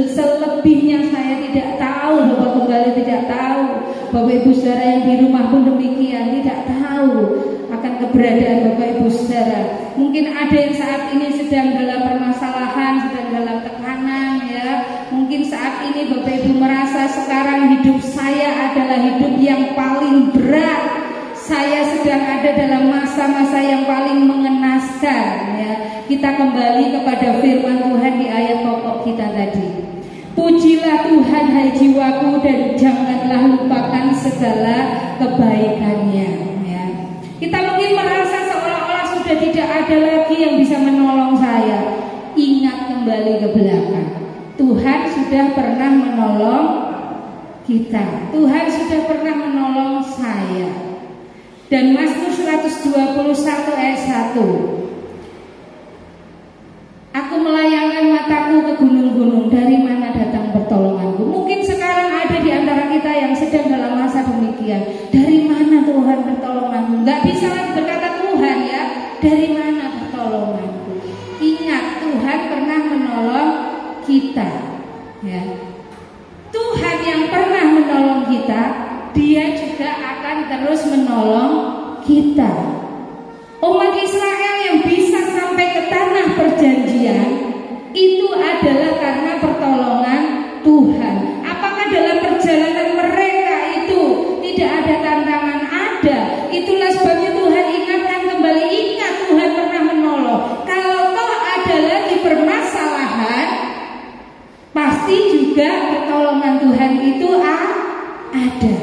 selebihnya saya tidak tahu, Bapak Gembala tidak tahu, Bapak Ibu Saudara yang di rumah pun demikian tidak tahu akan keberadaan Bapak Ibu Saudara. Mungkin ada yang saat ini sedang dalam permasalahan, sedang dalam tekanan ya. Mungkin saat ini Bapak Ibu merasa sekarang hidup saya adalah hidup yang paling berat. Saya sedang ada dalam masa-masa yang paling mengenaskan ya. Kita kembali kepada firman Tuhan di ayat pokok kita tadi. Pujilah Tuhan hai jiwaku dan janganlah lupakan segala kebaikannya ya. Kita mungkin merasa seolah-olah sudah tidak ada lagi yang bisa menolong saya. Ingat kembali ke belakang. Tuhan sudah pernah menolong kita. Tuhan sudah pernah menolong saya. Dan Mazmur 121 ayat 1. Aku melayangkan mataku ke gunung-gunung, dari mana datang pertolonganku. Mungkin sekarang ada di antara kita yang sedang dalam masa demikian. Dari mana Tuhan pertolonganku? Gak bisa lagi berkata Tuhan ya. Dari mana pertolonganku? Ingat Tuhan pernah menolong kita ya. Tuhan yang pernah menolong kita, Dia juga akan terus menolong kita. Umat Israel yang bisa sampai ke tanah perjanjian itu adalah karena pertolongan Tuhan. Apakah dalam perjalanan mereka itu tidak ada tantangan? Ada. Itulah sebabnya Tuhan ingatkan kembali, ingat Tuhan pernah menolong. Kalau toh ada lagi permasalahan, pasti juga pertolongan Tuhan itu ada.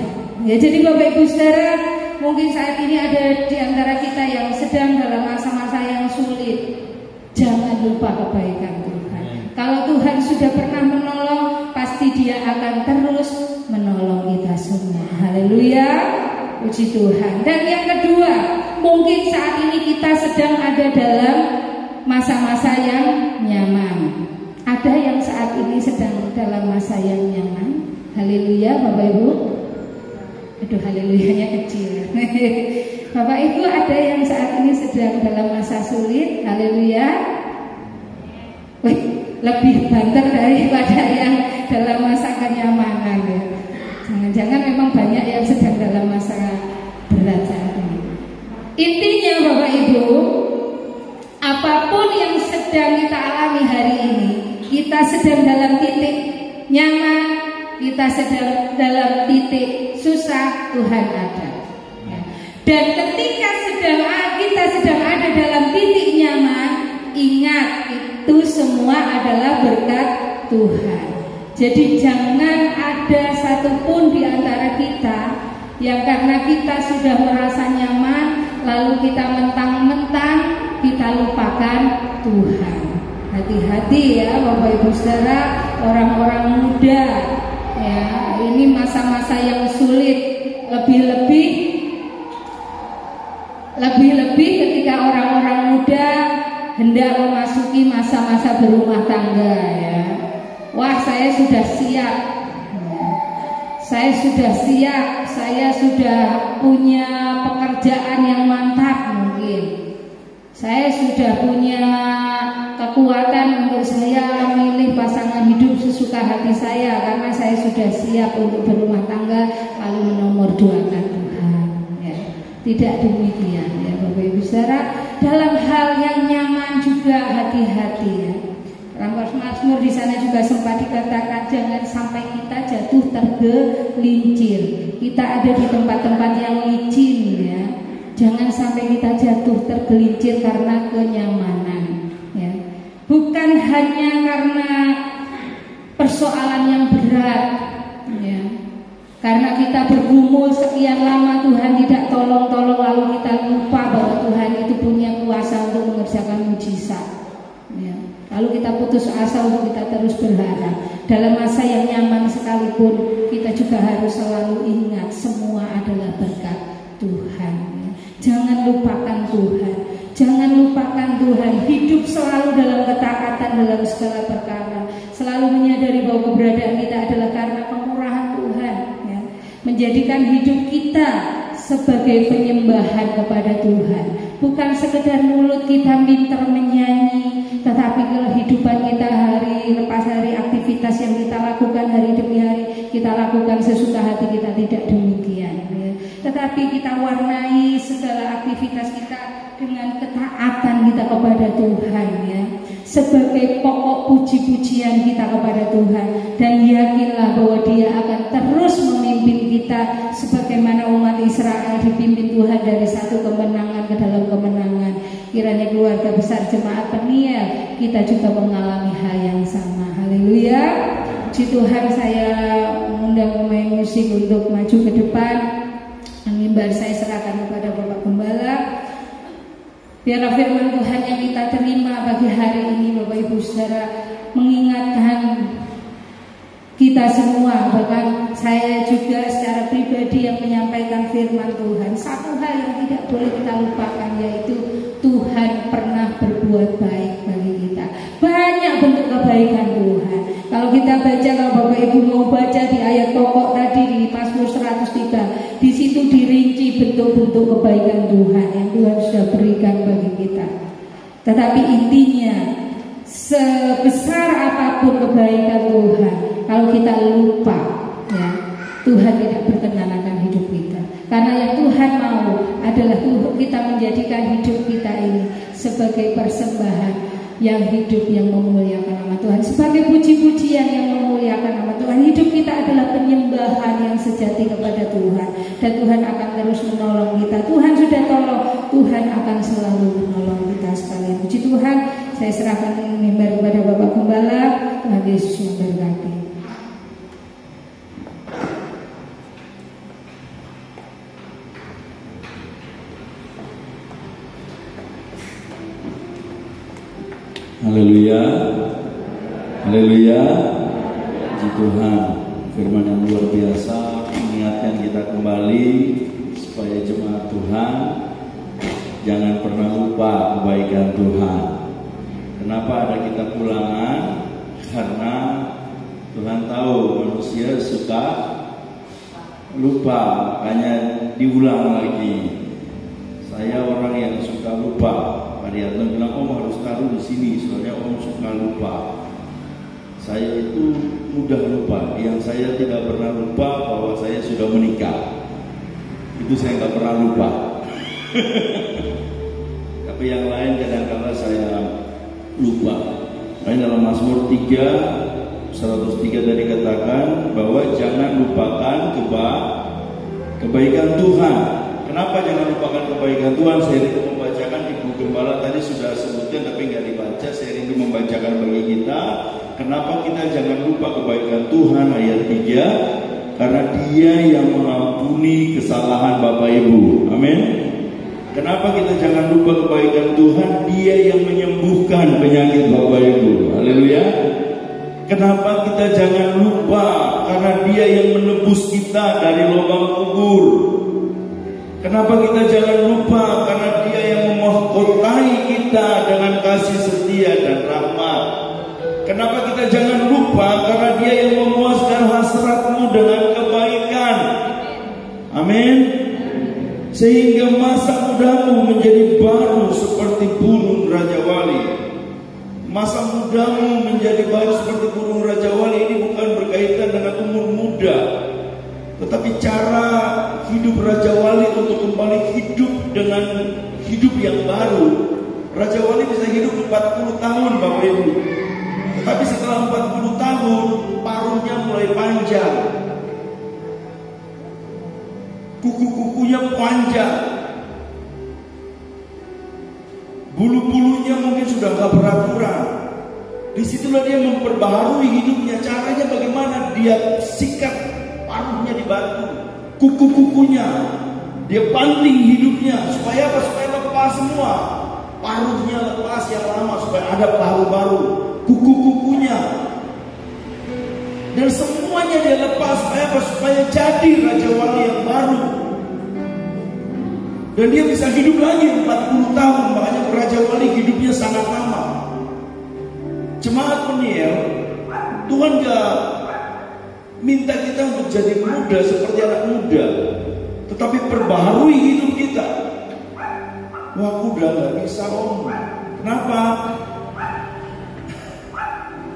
Ya, jadi Bapak Ibu Saudara, mungkin saat ini ada di antara kita yang sedang dalam masa-masa yang sulit. Jangan lupa kebaikan Tuhan. Kalau Tuhan sudah pernah menolong, pasti Dia akan terus menolong kita semua. Haleluya, puji Tuhan. Dan yang kedua, mungkin saat ini kita sedang ada dalam masa-masa yang nyaman. Ada yang saat ini sedang dalam masa yang nyaman. Haleluya, Bapak Ibu. Aduh, haleluyanya kecil. Bapak Ibu, ada yang saat ini sedang dalam masa sulit. Haleluya. Wih, lebih banter daripada yang dalam masa kenyamanan ya. Jangan-jangan memang banyak yang sedang dalam masa berat saat ini. Intinya Bapak Ibu, apapun yang sedang kita alami hari ini, kita sedang dalam titik nyaman, kita sedang dalam titik susah, Tuhan ada. Dan ketika kita sedang ada dalam titik nyaman, ingat itu semua adalah berkat Tuhan. Jadi jangan ada satupun di antara kita yang karena kita sudah merasa nyaman, lalu kita mentang-mentang kita lupakan Tuhan. Hati-hati ya Bapak Ibu Saudara, orang-orang muda. Ya, ini masa-masa yang sulit, lebih-lebih ketika orang-orang muda hendak memasuki masa-masa berumah tangga ya. Wah, saya sudah siap. Saya sudah siap, saya sudah punya pekerjaan yang mantap mungkin. Saya sudah punya kekuatan untuk saya memilih pasangan hidup sesuka hati saya karena saya sudah siap untuk berumah tangga lalu menomorduakan Tuhan ya. Tidak demikian ya Bapak Ibu Saudara. Dalam hal yang nyaman juga hati-hati ya. Mazmur di sana juga sempat dikatakan jangan sampai kita jatuh tergelincir. Kita ada di tempat-tempat yang licin ya. Jangan sampai kita jatuh tergelincir karena kenyamanan ya. Bukan hanya karena persoalan yang berat ya. Karena kita bergumul sekian lama Tuhan tidak tolong-tolong, lalu kita lupa bahwa Tuhan itu punya kuasa untuk mengerjakan mujizat ya. Lalu kita putus asa untuk kita terus berharap. Dalam masa yang nyaman sekalipun, kita juga harus selalu ingat semua adalah berkat Tuhan. Jangan lupakan Tuhan. Jangan lupakan Tuhan. Hidup selalu dalam ketaatan dalam segala perkara. Selalu menyadari bahwa keberadaan kita adalah karena kemurahan Tuhan, ya. Menjadikan hidup kita sebagai penyembahan kepada Tuhan. Bukan sekedar mulut kita pintar menyanyi, tetapi kehidupan kita hari lepas hari, aktivitas yang kita lakukan hari demi hari, kita lakukan sesuka hati kita, tidak demikian, ya. Tetapi kita warnai segala aktivitas kita dengan ketaatan kita kepada Tuhan, ya, sebagai pokok puji-pujian kita kepada Tuhan. Dan yakinlah bahwa Dia akan terus memimpin kita sebagaimana umat Israel dipimpin Tuhan dari satu kemenangan ke dalam kemenangan. Kiranya keluarga besar jemaat Peniel kita juga mengalami hal yang sama. Haleluya. Puji Tuhan, saya mengundang pemain musik untuk maju ke depan. Mimbar saya serahkan kepada Bapak Gembala. Biarlah firman Tuhan yang kita terima pagi hari ini, Bapak Ibu Saudara, mengingatkan kita semua, bahkan saya juga secara pribadi yang menyampaikan firman Tuhan. Satu hal yang tidak boleh kita lupakan, yaitu Tuhan pernah berbuat baik bagi kita. Banyak bentuk kebaikan Tuhan. Kalau kita baca, kalau Bapak Ibu mau baca di ayat pokok tadi di Mazmur 103, di situ dirinci bentuk-bentuk kebaikan Tuhan yang Tuhan sudah berikan bagi kita. Tetapi intinya, sebesar apapun kebaikan Tuhan, kalau kita lupa, ya, Tuhan tidak berkenan akan hidup kita. Karena yang Tuhan mau adalah kita menjadikan hidup kita ini sebagai persembahan yang hidup yang memuliakan nama Tuhan, sebagai puji-pujian yang memuliakan nama Tuhan. Hidup kita adalah penyembahan yang sejati kepada Tuhan, dan Tuhan akan terus menolong kita. Tuhan sudah tolong, Tuhan akan selalu menolong kita sekalian. Puji Tuhan. Saya serahkan mimbar kepada Bapak Gembala. Tuhan Yesus memberkati. Haleluya, haleluya, puji Tuhan. Firman yang luar biasa mengingatkan kita kembali supaya jemaat Tuhan jangan pernah lupa kebaikan Tuhan. Kenapa ada kitab Ulangan? Karena Tuhan tahu manusia suka lupa, makanya diulang lagi. Saya orang yang suka lupa. Ariadna bilang, Om harus taruh di sini, soalnya Om suka lupa. Saya itu mudah lupa. Yang saya tidak pernah lupa bahwa saya sudah menikah. Itu saya nggak pernah lupa. Tapi yang lain kadang-kadang saya lupa. Makanya dalam Mazmur 103 tadi katakan bahwa jangan lupakan kebaikan Tuhan. Kenapa jangan lupakan kebaikan Tuhan? Saya rindu membacakan, Ibu Gembala tadi sudah sebutkan tapi nggak dibaca. Saya rindu membacakan bagi kita. Kenapa kita jangan lupa kebaikan Tuhan? Ayat 3, karena Dia yang mengampuni kesalahan Bapak Ibu. Amin. Kenapa kita jangan lupa kebaikan Tuhan? Dia yang menyembuhkan penyakit Bapak Ibu. Haleluya. Kenapa kita jangan lupa? Karena Dia yang menebus kita dari lubang kubur. Kenapa kita jangan lupa? Karena Dia yang memahkotai kita dengan kasih setia dan rahmat. Kenapa kita jangan lupa? Karena Dia yang memuaskan hasratmu dengan kebaikan. Amin. Sehingga masa mudamu menjadi baru seperti burung Raja Wali. Masa mudamu menjadi baru seperti burung Raja Wali ini bukan berkaitan dengan umur muda, tetapi cara hidup Raja Wali untuk kembali hidup dengan hidup yang baru. Raja Wali bisa hidup 40 tahun Bapak Ibu. Tetapi setelah 40 tahun paruhnya mulai panjang, kuku-kukunya panjang, bulu-bulunya mungkin sudah gak beraturan. Disitulah dia memperbaharui hidupnya. Caranya bagaimana? Dia sikat paruhnya di batu, kuku-kukunya dia banting hidupnya supaya apa? Supaya lepas semua. Paruhnya lepas yang lama supaya ada paruh baru. Kuku-kukunya Dan semuanya dia lepas supaya jadi Raja Wali yang baru. Dan dia bisa hidup lagi 40 tahun. Makanya Raja Wali hidupnya sangat lama. Jemaat Peniel, Tuhan gak minta kita untuk jadi muda seperti anak muda, tetapi perbaharui hidup kita. Wah, aku udah gak bisa om. Kenapa?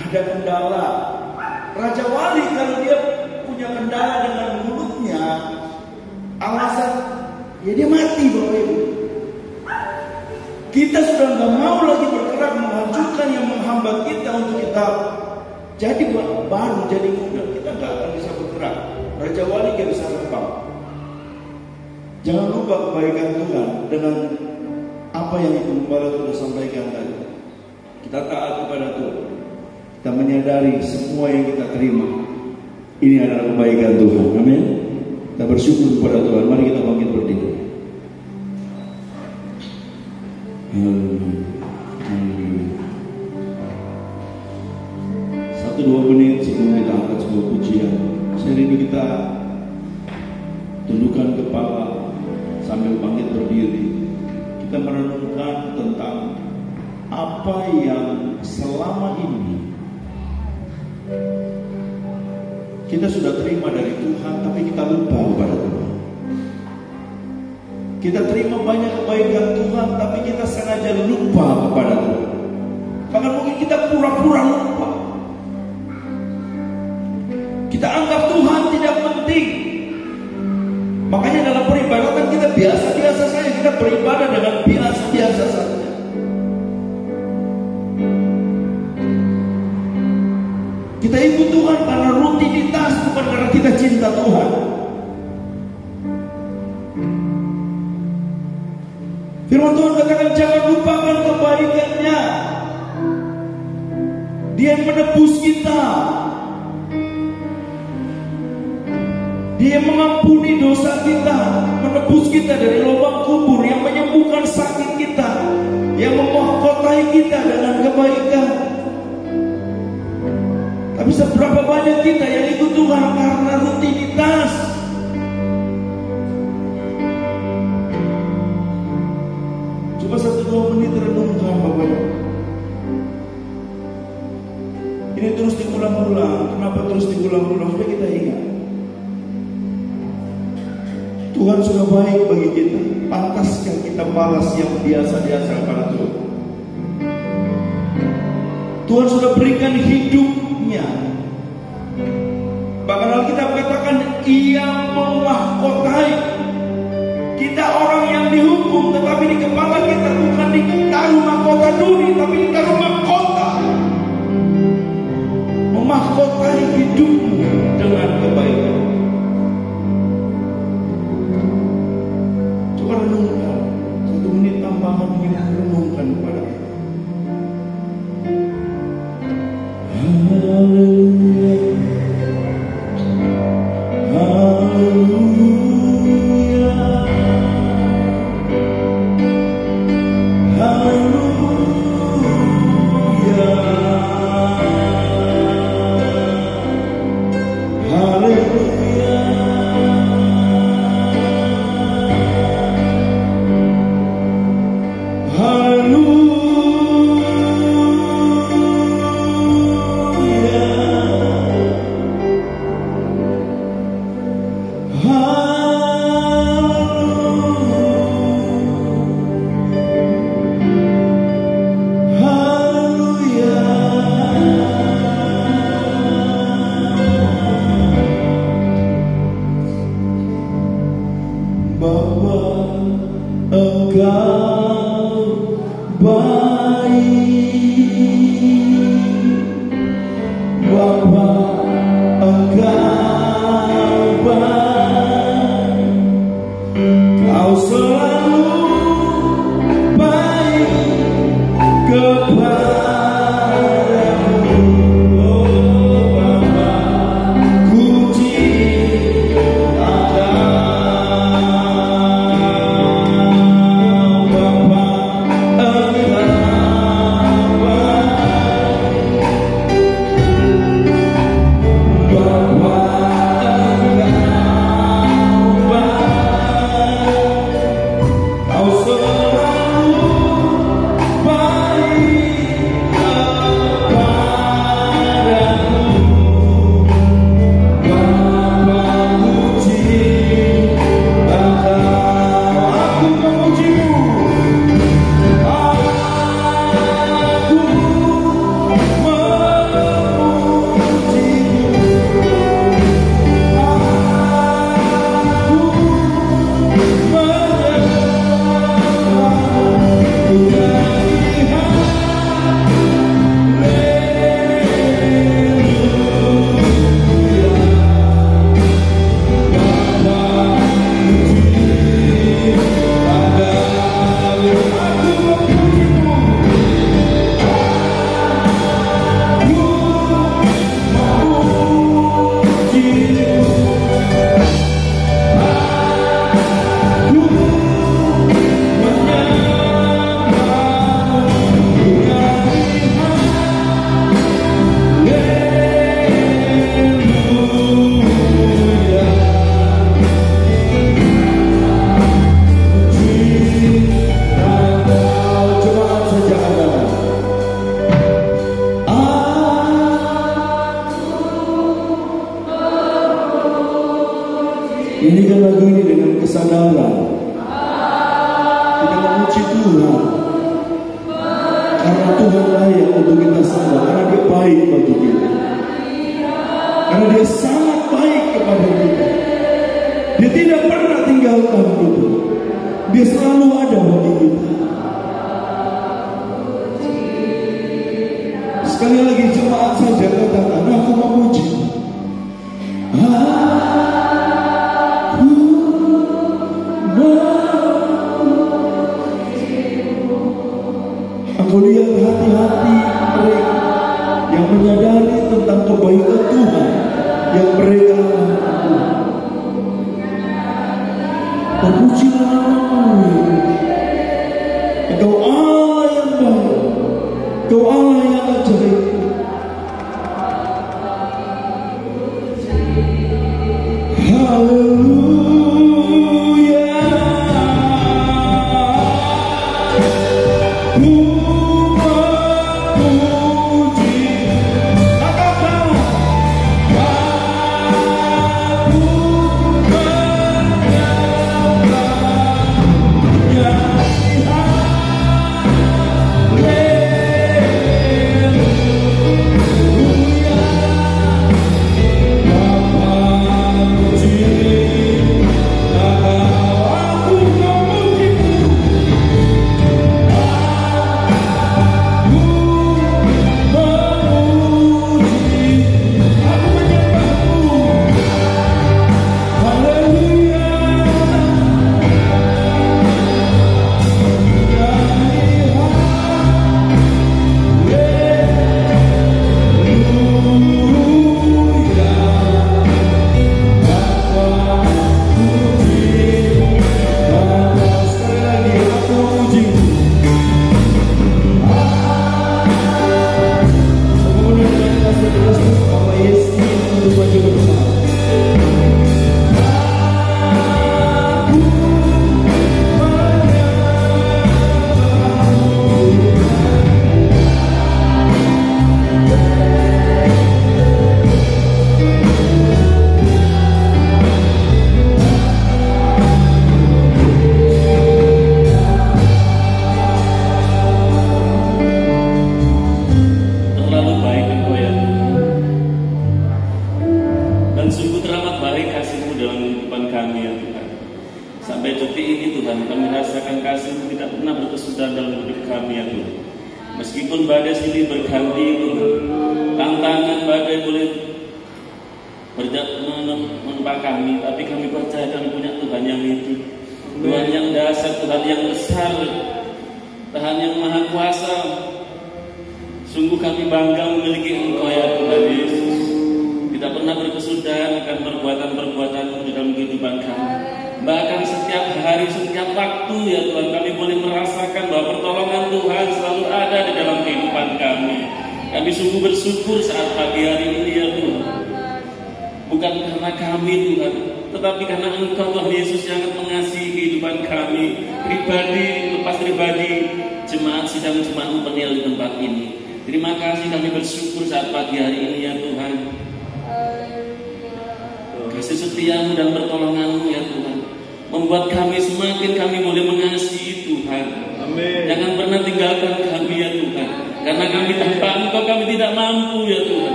Ada kendala. Raja Wali kalau dia punya kendala dengan mulutnya, alasan ya dia mati Bapak Ibu. Kita sudah gak mau lagi bergerak menghancurkan yang menghambat kita untuk kita jadi baru, jadi muda. Kita gak akan bisa bergerak. Raja Wali gak bisa terbang. Jangan lupa kebaikan Tuhan dengan apa yang Ibu Gembala sudah sampaikan tadi. Kita taat kepada Tuhan. Kita menyadari semua yang kita terima ini adalah kebaikan Tuhan. Amin. Kita bersyukur kepada Tuhan. Mari kita bangkit berdiri. Haleluya. 1-2 menit sebelum kita angkat sebuah pujian, saya rindu kita tundukkan kepala sambil bangkit berdiri. Kita merenungkan tentang apa yang selama ini kita sudah terima dari Tuhan, tapi kita lupa kepada Tuhan. Kita terima banyak kebaikan Tuhan, tapi kita sengaja lupa kepada Tuhan. Bahkan mungkin kita pura-pura lupa. Kita anggap Tuhan tidak penting. Makanya dalam peribadatan kita biasa-biasa saja. Kita beribadah dengan biasa-biasa saja. Kita ikut Tuhan karena rutinitas, bukan karena kita cinta Tuhan. Firman Tuhan katakan jangan lupakan kebaikannya. Dia yang menebus kita. Dia yang mengampuni dosa kita, menebus kita dari lubang kubur, yang menyembuhkan sakit kita, yang memahkotai kita dengan kebaikan. Tapi seberapa banyak kita yang ikut Tuhan karena rutinitas? Coba 1-2 menit renungkan Bapak. Ini terus diulang-ulang. Kenapa terus diulang-ulang? Supaya kita ingat Tuhan sudah baik bagi kita. Pantaskah kita balas yang biasa-biasa kepada Tuhan? Tuhan sudah berikan hidupnya. Bahkan Alkitab katakan Ia memahkotai. Kita orang yang dihukum, tetapi di kepala kita bukan ditaruh mahkota duri, tapi ditaruh mahkota. Memahkotai hidupmu dengan kebaikan. Coba renungkan 1 menit tambahan ini, renungkan kepada kita. Haleluya, haleluya, haleluya, haleluya. Haleluya. Tuhan. Karena Tuhan layak untuk kita sembah, karena Dia baik bagi kita. Karena Dia sangat baik kepada kita. Dia tidak pernah tinggalkan kita. Dia selalu ada bagi kita. Sekali lagi jemaat saja katakan, aku memuji. Aku lihat hati-hati mereka yang menyadari tentang kebaikan Tuhan yang mereka lakukan. Terpujilah namamu, Engkau Allah yang baik, Engkau Allah yang ajaib. Haleluya.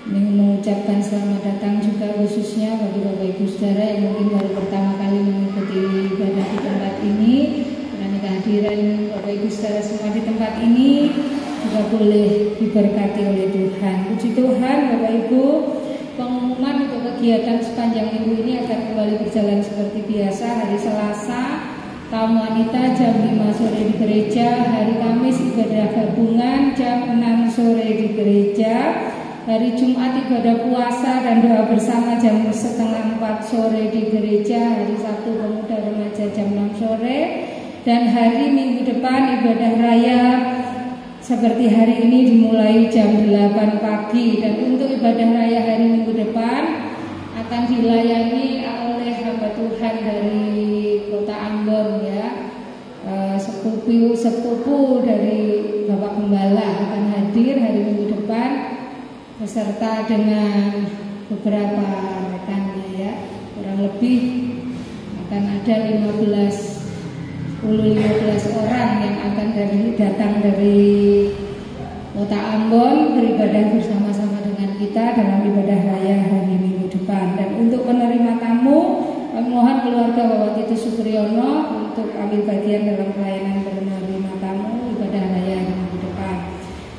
Mengucapkan selamat datang juga khususnya bagi Bapak Ibu Saudara yang mungkin baru pertama kali mengikuti ibadah di tempat ini, dengan kehadiran Bapak Ibu saudara semua di tempat ini juga boleh diberkati oleh Tuhan. Puji Tuhan Bapak Ibu, pengumuman untuk kegiatan sepanjang minggu ini akan kembali berjalan seperti biasa. Hari Selasa kaum wanita jam 5 sore di gereja, hari Kamis ibadah gabungan jam 6 sore di gereja, hari Jumat ibadah puasa dan doa bersama jam 3:30 sore di gereja, hari Sabtu pemuda remaja jam 6 sore, dan hari Minggu depan ibadah raya seperti hari ini dimulai jam 8 pagi. Dan untuk ibadah raya hari Minggu depan akan dilayani oleh hamba Tuhan dari Kota Ambon ya, sepupu dari Bapak Gembala akan hadir hari Minggu depan beserta dengan beberapa rekannya ya, kurang lebih akan ada 15 orang yang akan datang dari Kota Ambon beribadah bersama-sama dengan kita dalam ibadah raya hari Minggu depan. Dan untuk penerima tamu, mohon keluarga Bapak Titus Supriyono untuk ambil bagian dalam pelayanan penerima tamu ibadah raya hari Minggu depan.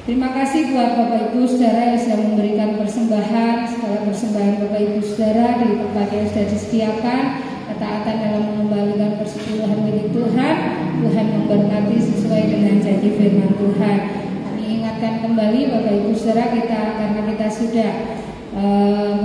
Terima kasih buat Bapak Ibu saudara yang sudah memberikan persembahan, segala persembahan Bapak Ibu saudara di tempat yang sudah disediakan, ketaatan dalam mengembalikan persepuluhan milik Tuhan. Tuhan memberkati sesuai dengan janji firman Tuhan. Kami ingatkan kembali Bapak Ibu saudara karena kita sudah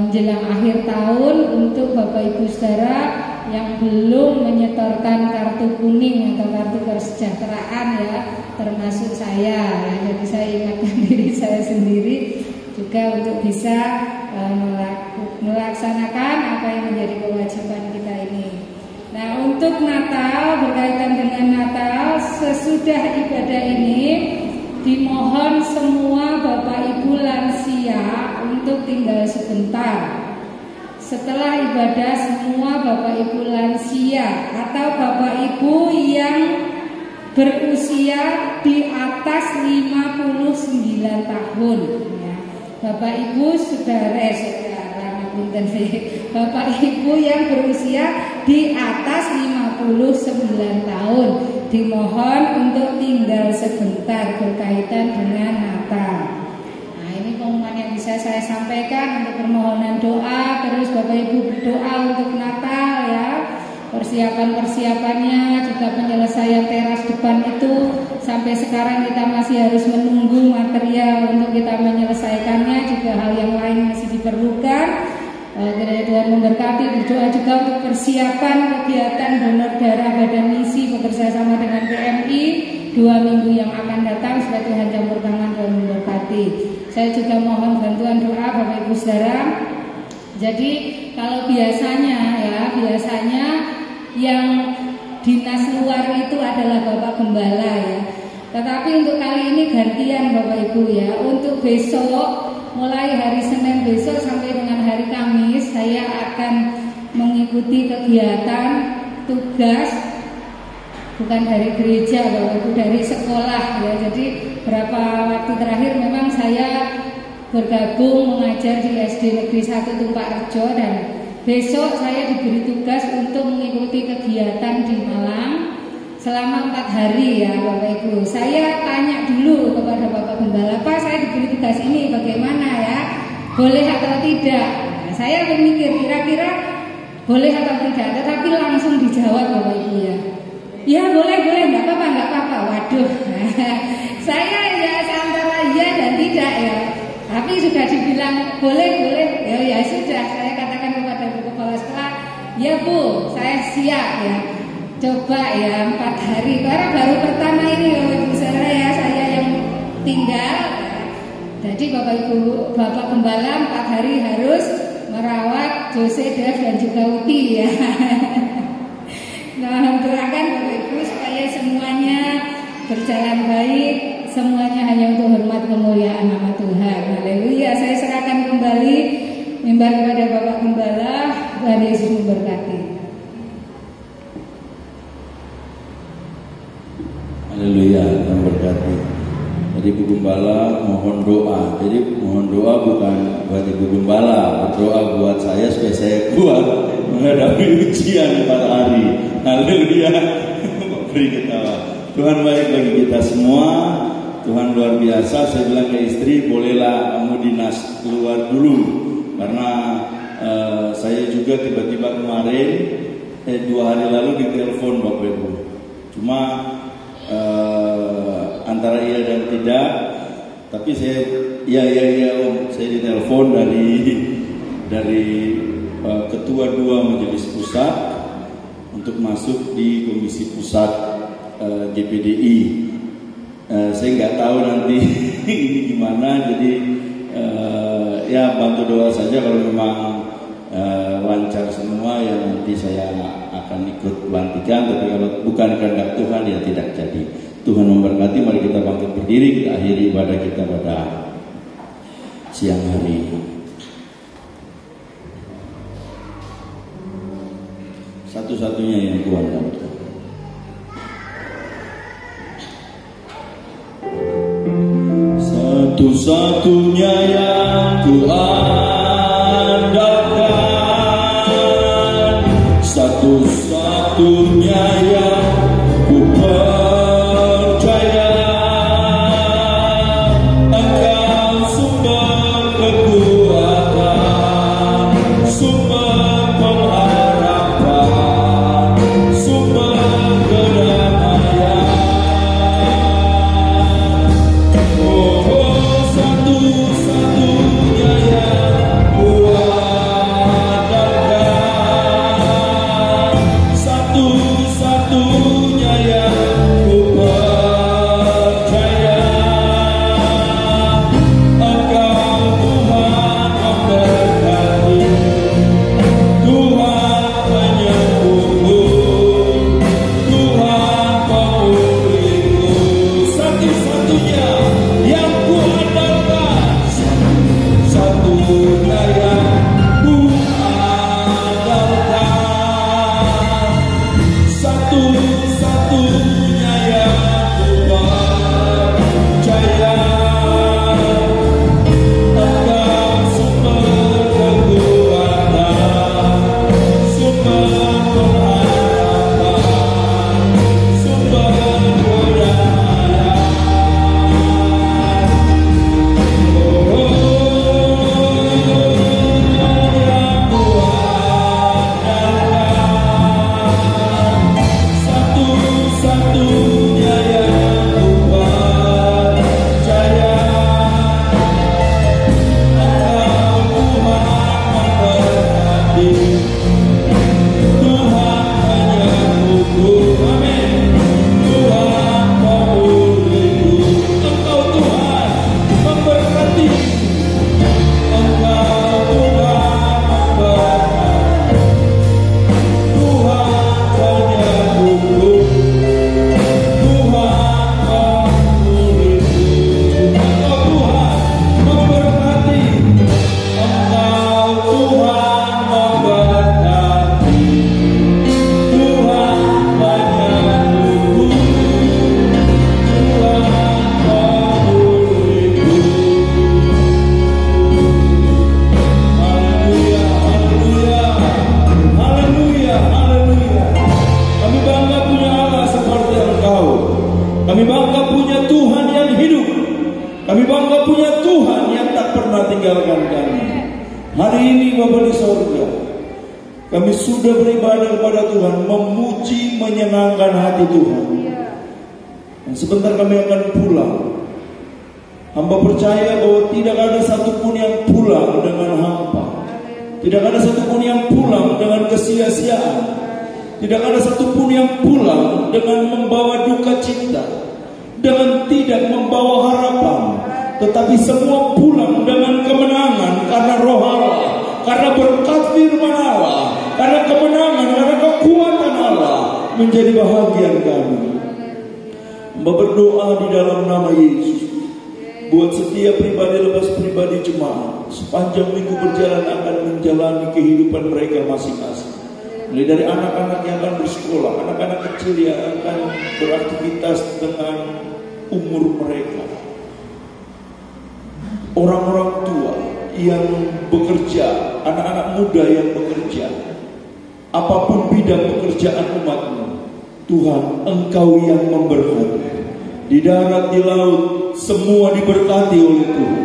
menjelang akhir tahun, untuk Bapak Ibu saudara yang belum menyetorkan kartu kuning atau kartu kesejahteraan ya, termasuk saya ya. Jadi saya ingatkan diri saya sendiri juga untuk bisa melaksanakan apa yang menjadi kewajiban kita ini. Nah, untuk Natal, berkaitan dengan Natal, sesudah ibadah ini dimohon semua Bapak Ibu lansia untuk tinggal sebentar. Setelah ibadah, semua Bapak Ibu lansia atau Bapak Ibu yang berusia di atas 59 tahun ya. Bapak Ibu Bapak Ibu yang berusia di atas 59 tahun dimohon untuk tinggal sebentar berkaitan dengan Natal. Nah, ini pengumuman yang bisa saya sampaikan untuk permohonan doa. Terus Bapak Ibu berdoa untuk Natal ya, persiapan-persiapannya, juga penyelesaian teras depan itu sampai sekarang kita masih harus menunggu material untuk kita menyelesaikannya, juga hal yang lain masih diperlukan. Kiranya Tuhan memberkati. Berdoa juga untuk persiapan kegiatan donor darah Badan Misi bekerja sama dengan PMI 2 minggu yang akan datang, supaya Tuhan campur tangan dan memberkati. Saya juga mohon bantuan doa Bapak Ibu saudara. Jadi kalau biasanya yang dinas luar itu adalah Bapak Gembala ya. Tetapi untuk kali ini gantian Bapak Ibu ya. Untuk besok, mulai hari Senin besok sampai dengan hari Kamis, saya akan mengikuti kegiatan tugas, bukan dari gereja Bapak Ibu, dari sekolah ya. Jadi berapa waktu terakhir memang saya bergabung mengajar di SD Negeri 1 Tumpak Rejo, dan besok saya diberi tugas untuk mengikuti kegiatan di Malang selama 4 hari ya Bapak Ibu. Saya tanya dulu kepada Bapak Gembala, Pak, saya diberi tugas ini bagaimana ya? Boleh atau tidak? Nah, saya berpikir kira-kira boleh atau tidak, tetapi langsung dijawab Bapak Ibu ya. Ya boleh, nggak apa-apa. Waduh, saya ya antara iya dan tidak ya. Tapi sudah dibilang boleh, ya sudah. Saya katakan kepada Bu Kepala Sekolah, ya Bu, saya siap ya. Coba ya 4 hari, karena baru pertama ini Bapak Ibu saudara ya, saya yang tinggal. Jadi Bapak Gembala 4 hari harus merawat Jose, Dev dan juga Uti ya. Nah, doakan Bapak Ibu supaya semuanya berjalan baik, semuanya hanya untuk hormat kemuliaan nama Tuhan. Haleluya. Saya serahkan kembali mimbar kepada Bapak Gembala. Tuhan Yesus memberkati. Haleluya, Tuhan berkati. Jadi Ibu Gembala mohon doa. Jadi mohon doa bukan buat Ibu Gembala, berdoa buat saya supaya saya kuat. menghadapi ujian 4 hari. Haleluya. Beri ketawa. Tuhan baik bagi kita semua. Tuhan luar biasa. Saya bilang ke istri, bolehlah kamu dinas keluar dulu, karena saya juga tiba-tiba kemarin 2 hari lalu ditelepon Bapak Ibu. Cuma antara iya dan tidak, tapi saya iya Om, saya ditelepon dari ketua 2 Majelis Pusat untuk masuk di Komisi Pusat GPDI. Saya nggak tahu nanti ini gimana, jadi ya bantu doa saja kalau memang lancar semua, ya nanti saya akan ikut pelantikan. Tapi kalau bukan kehendak Tuhan, ya tidak jadi. Tuhan memberkati. Mari kita bangkit berdiri, kita akhiri ibadah kita pada siang hari ini. Satu-satunya yang Tuhan dapat. Satu-satunya yang kuandalkan, satu-satunya yang ku percaya, Engkau sumber kekuatan, sumber pengharapan, sumber kedamaian. Satu-satunya yang kuandalkan, satu-satunya yang ku percaya, Engkau Tuhan memberkati, Tuhan penyembuhku, Tuhan pemulihku. Satu-satunya yang ku andalkan, satu-satunya yang ku andalkan, satu-satunya yang ku percaya, Engkau sumber kekuatan, sumber pengharapan, sumber kedamaian. Satu-satunya yang ku percaya, Engkau Tuhan memberkati, Tuhan penyembuhku, amin, Tuhan pemulihku. Engkau Tuhan memberkati, Engkau Tuhan memberkati, Tuhan penyembuhku, Tuhan pemulihku. Engkau Tuhan memberkati, Engkau Tuhan memberkati, Tuhan penyembuhku, Tuhan pemulihku. Haleluya, haleluya, haleluya, haleluya. Kami bangga punya Allah seperti Engkau. Kami bangga punya Tuhan yang hidup. Kami bangga punya Tuhan yang tak pernah tinggalkan kami. Hari ini Bapa di sorga, kami sudah beribadah kepada Tuhan, memuji, menyenangkan hati Tuhan. Dan sebentar kami akan pulang. Hamba percaya bahwa tidak ada satupun yang pulang dengan hampa. Tidak ada satupun yang pulang dengan kesia-siaan. Tidak ada satupun yang pulang dengan membawa duka cita, dengan tidak membawa harapan. Tetapi semua pulang dengan kemenangan karena roh Allah, karena berkat firman Allah, karena kemenangan, karena kekuatan Allah menjadi bahagian kami. Hamba berdoa di dalam nama Yesus, buat setiap pribadi lepas pribadi jemaat, sepanjang minggu berjalan akan menjalani kehidupan mereka masing-masing. Mulai dari anak-anak yang akan bersekolah, anak-anak kecil yang akan beraktivitas dengan umur mereka, orang-orang tua yang bekerja, anak-anak muda yang bekerja, apapun bidang pekerjaan umat-Mu. Tuhan, Engkau yang memberkati. Di darat, di laut, semua diberkati oleh Tuhan.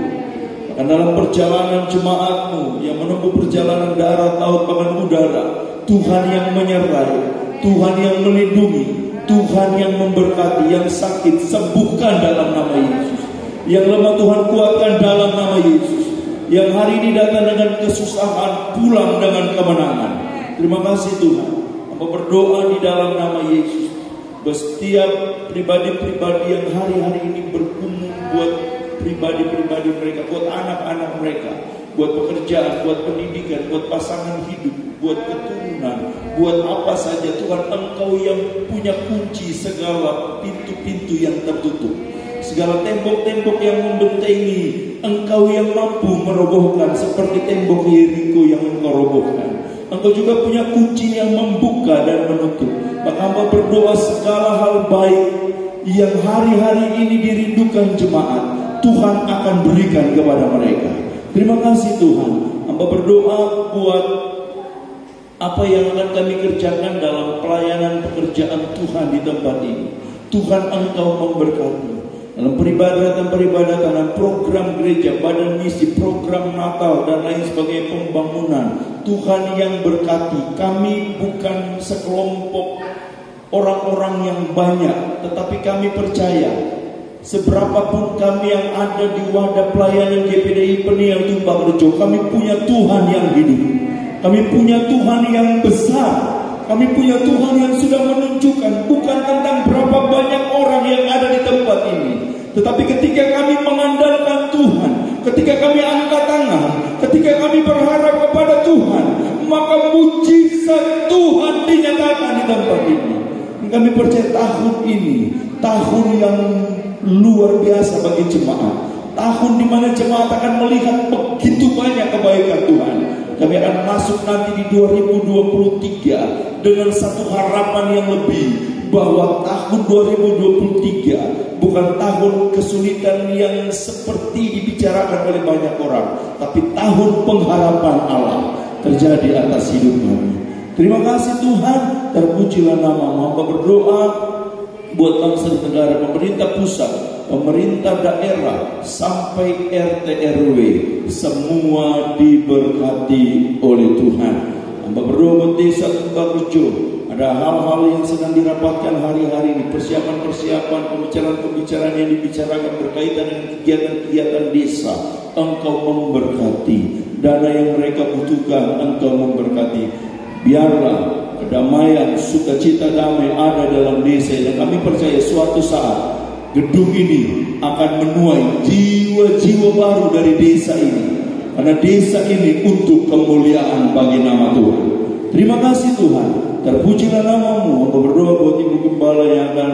Bahkan dalam perjalanan jemaat-Mu yang menempuh perjalanan darat, laut, bahkan udara, Tuhan yang menyertai, Tuhan yang melindungi, Tuhan yang memberkati. Yang sakit sembuhkan dalam nama Yesus. Yang lemah Tuhan kuatkan dalam nama Yesus. Yang hari ini datang dengan kesusahan, pulang dengan kemenangan. Terima kasih Tuhan. Hamba berdoa di dalam nama Yesus, setiap pribadi-pribadi yang hari-hari ini bergumul buat pribadi-pribadi mereka, buat anak-anak mereka, buat pekerjaan, buat pendidikan, buat pasangan hidup, buat keturunan, buat apa saja. Tuhan, Engkau yang punya kunci segala pintu-pintu yang tertutup, segala tembok-tembok yang membentengi, Engkau yang mampu merobohkan, seperti tembok Yeriko yang Engkau robohkan. Engkau juga punya kunci yang membuka dan menutup. Maka hamba berdoa segala hal baik yang hari-hari ini dirindukan jemaat, Tuhan akan berikan kepada mereka. Terima kasih Tuhan. Hamba berdoa buat apa yang akan kami kerjakan dalam pelayanan pekerjaan Tuhan di tempat ini. Tuhan, Engkau memberkati dalam peribadatan, dalam program gereja, badan misi, program Natal dan lain sebagainya, pembangunan. Tuhan yang berkati. Kami bukan sekelompok orang-orang yang banyak, tetapi kami percaya seberapapun kami yang ada di wadah pelayanan GPDI Peniel Tumbang Rejo, kami punya Tuhan yang hidup. Kami punya Tuhan yang besar. Kami punya Tuhan yang sudah menunjukkan bukan tentang berapa banyak orang yang ada di tempat ini, tetapi ketika kami mengandalkan Tuhan, ketika kami angkat tangan, ketika kami berharap kepada Tuhan, maka mujizat Tuhan dinyatakan di tempat ini. Kami percaya tahun ini tahun yang luar biasa bagi jemaat, tahun di mana jemaat akan melihat begitu banyak kebaikan Tuhan. Kami akan masuk nanti di 2023 dengan satu harapan yang lebih, bahwa tahun 2023 bukan tahun kesulitan yang seperti dibicarakan oleh banyak orang, tapi tahun pengharapan Allah terjadi atas hidup kami. Terima kasih Tuhan, terpujilah nama-Mu. Hamba berdoa buat bangsa dan negara, pemerintah pusat, pemerintah daerah, sampai RT RW, semua diberkati oleh Tuhan. Hamba berdoa buat desa Tumbang Rejo, ada hal-hal yang sedang dirapatkan hari-hari ini, persiapan-persiapan, pembicaraan-pembicaraan yang dibicarakan berkaitan dengan kegiatan-kegiatan desa. Engkau memberkati, dana yang mereka butuhkan Engkau memberkati. Biarlah kedamaian, sukacita damai ada dalam desa, dan kami percaya suatu saat gedung ini akan menuai jiwa-jiwa baru dari desa ini, karena desa ini untuk kemuliaan bagi nama Tuhan. Terima kasih Tuhan, terpujilah nama-Mu. Hamba berdoa buat Ibu Gembala yang akan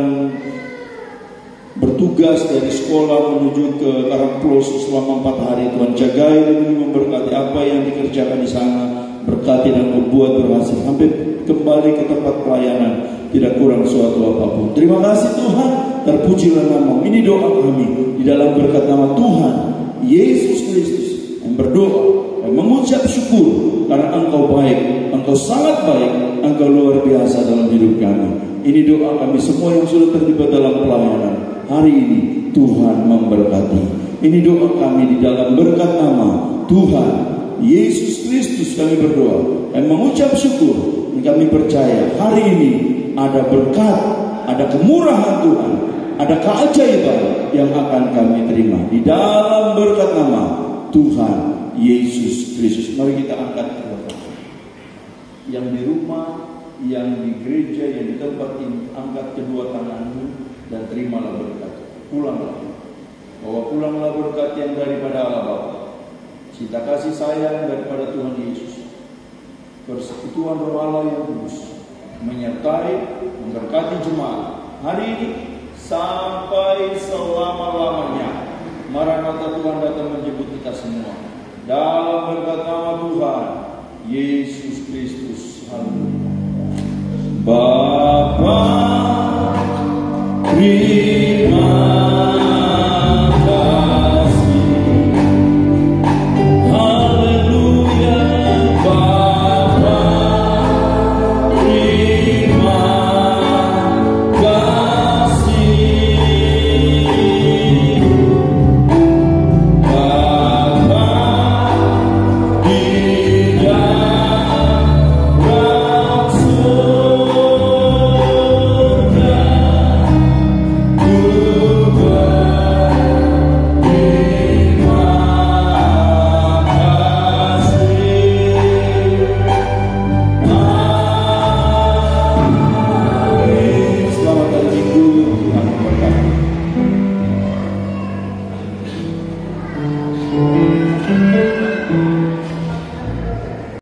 bertugas dari sekolah menuju ke Karangplos selama 4 hari. Tuhan jagai dan memberkati apa yang dikerjakan di sana, berkati dan membuat berhasil sampai kembali ke tempat pelayanan, tidak kurang suatu apapun. Terima kasih Tuhan, terpujilah nama-Mu. Ini doa kami di dalam berkat nama Tuhan Yesus Kristus, yang berdoa dan mengucap syukur karena Engkau baik, Engkau sangat baik, Engkau luar biasa dalam hidup kami. Ini doa kami semua yang sudah terlibat dalam pelayanan hari ini. Tuhan memberkati. Ini doa kami di dalam berkat nama Tuhan Yesus Kristus kami berdoa dan mengucap syukur, dan kami percaya hari ini ada berkat, ada kemurahan Tuhan, ada keajaiban yang akan kami terima di dalam berkat nama Tuhan Yesus Kristus. Mari kita angkat kedua, yang di rumah, yang di gereja, yang di tempat ini, angkat kedua tanganmu dan terimalah berkat. Pulanglah, bahwa pulanglah berkat yang daripada Allah Bapa, cinta kasih sayang daripada Tuhan Yesus, persekutuan Roh Allah yang kudus menyertai, memberkati jemaat hari ini sampai selama-lamanya. Maranatha, Tuhan datang menjemput kita semua dalam berkat nama Tuhan Yesus Kristus. Haleluya. Bapa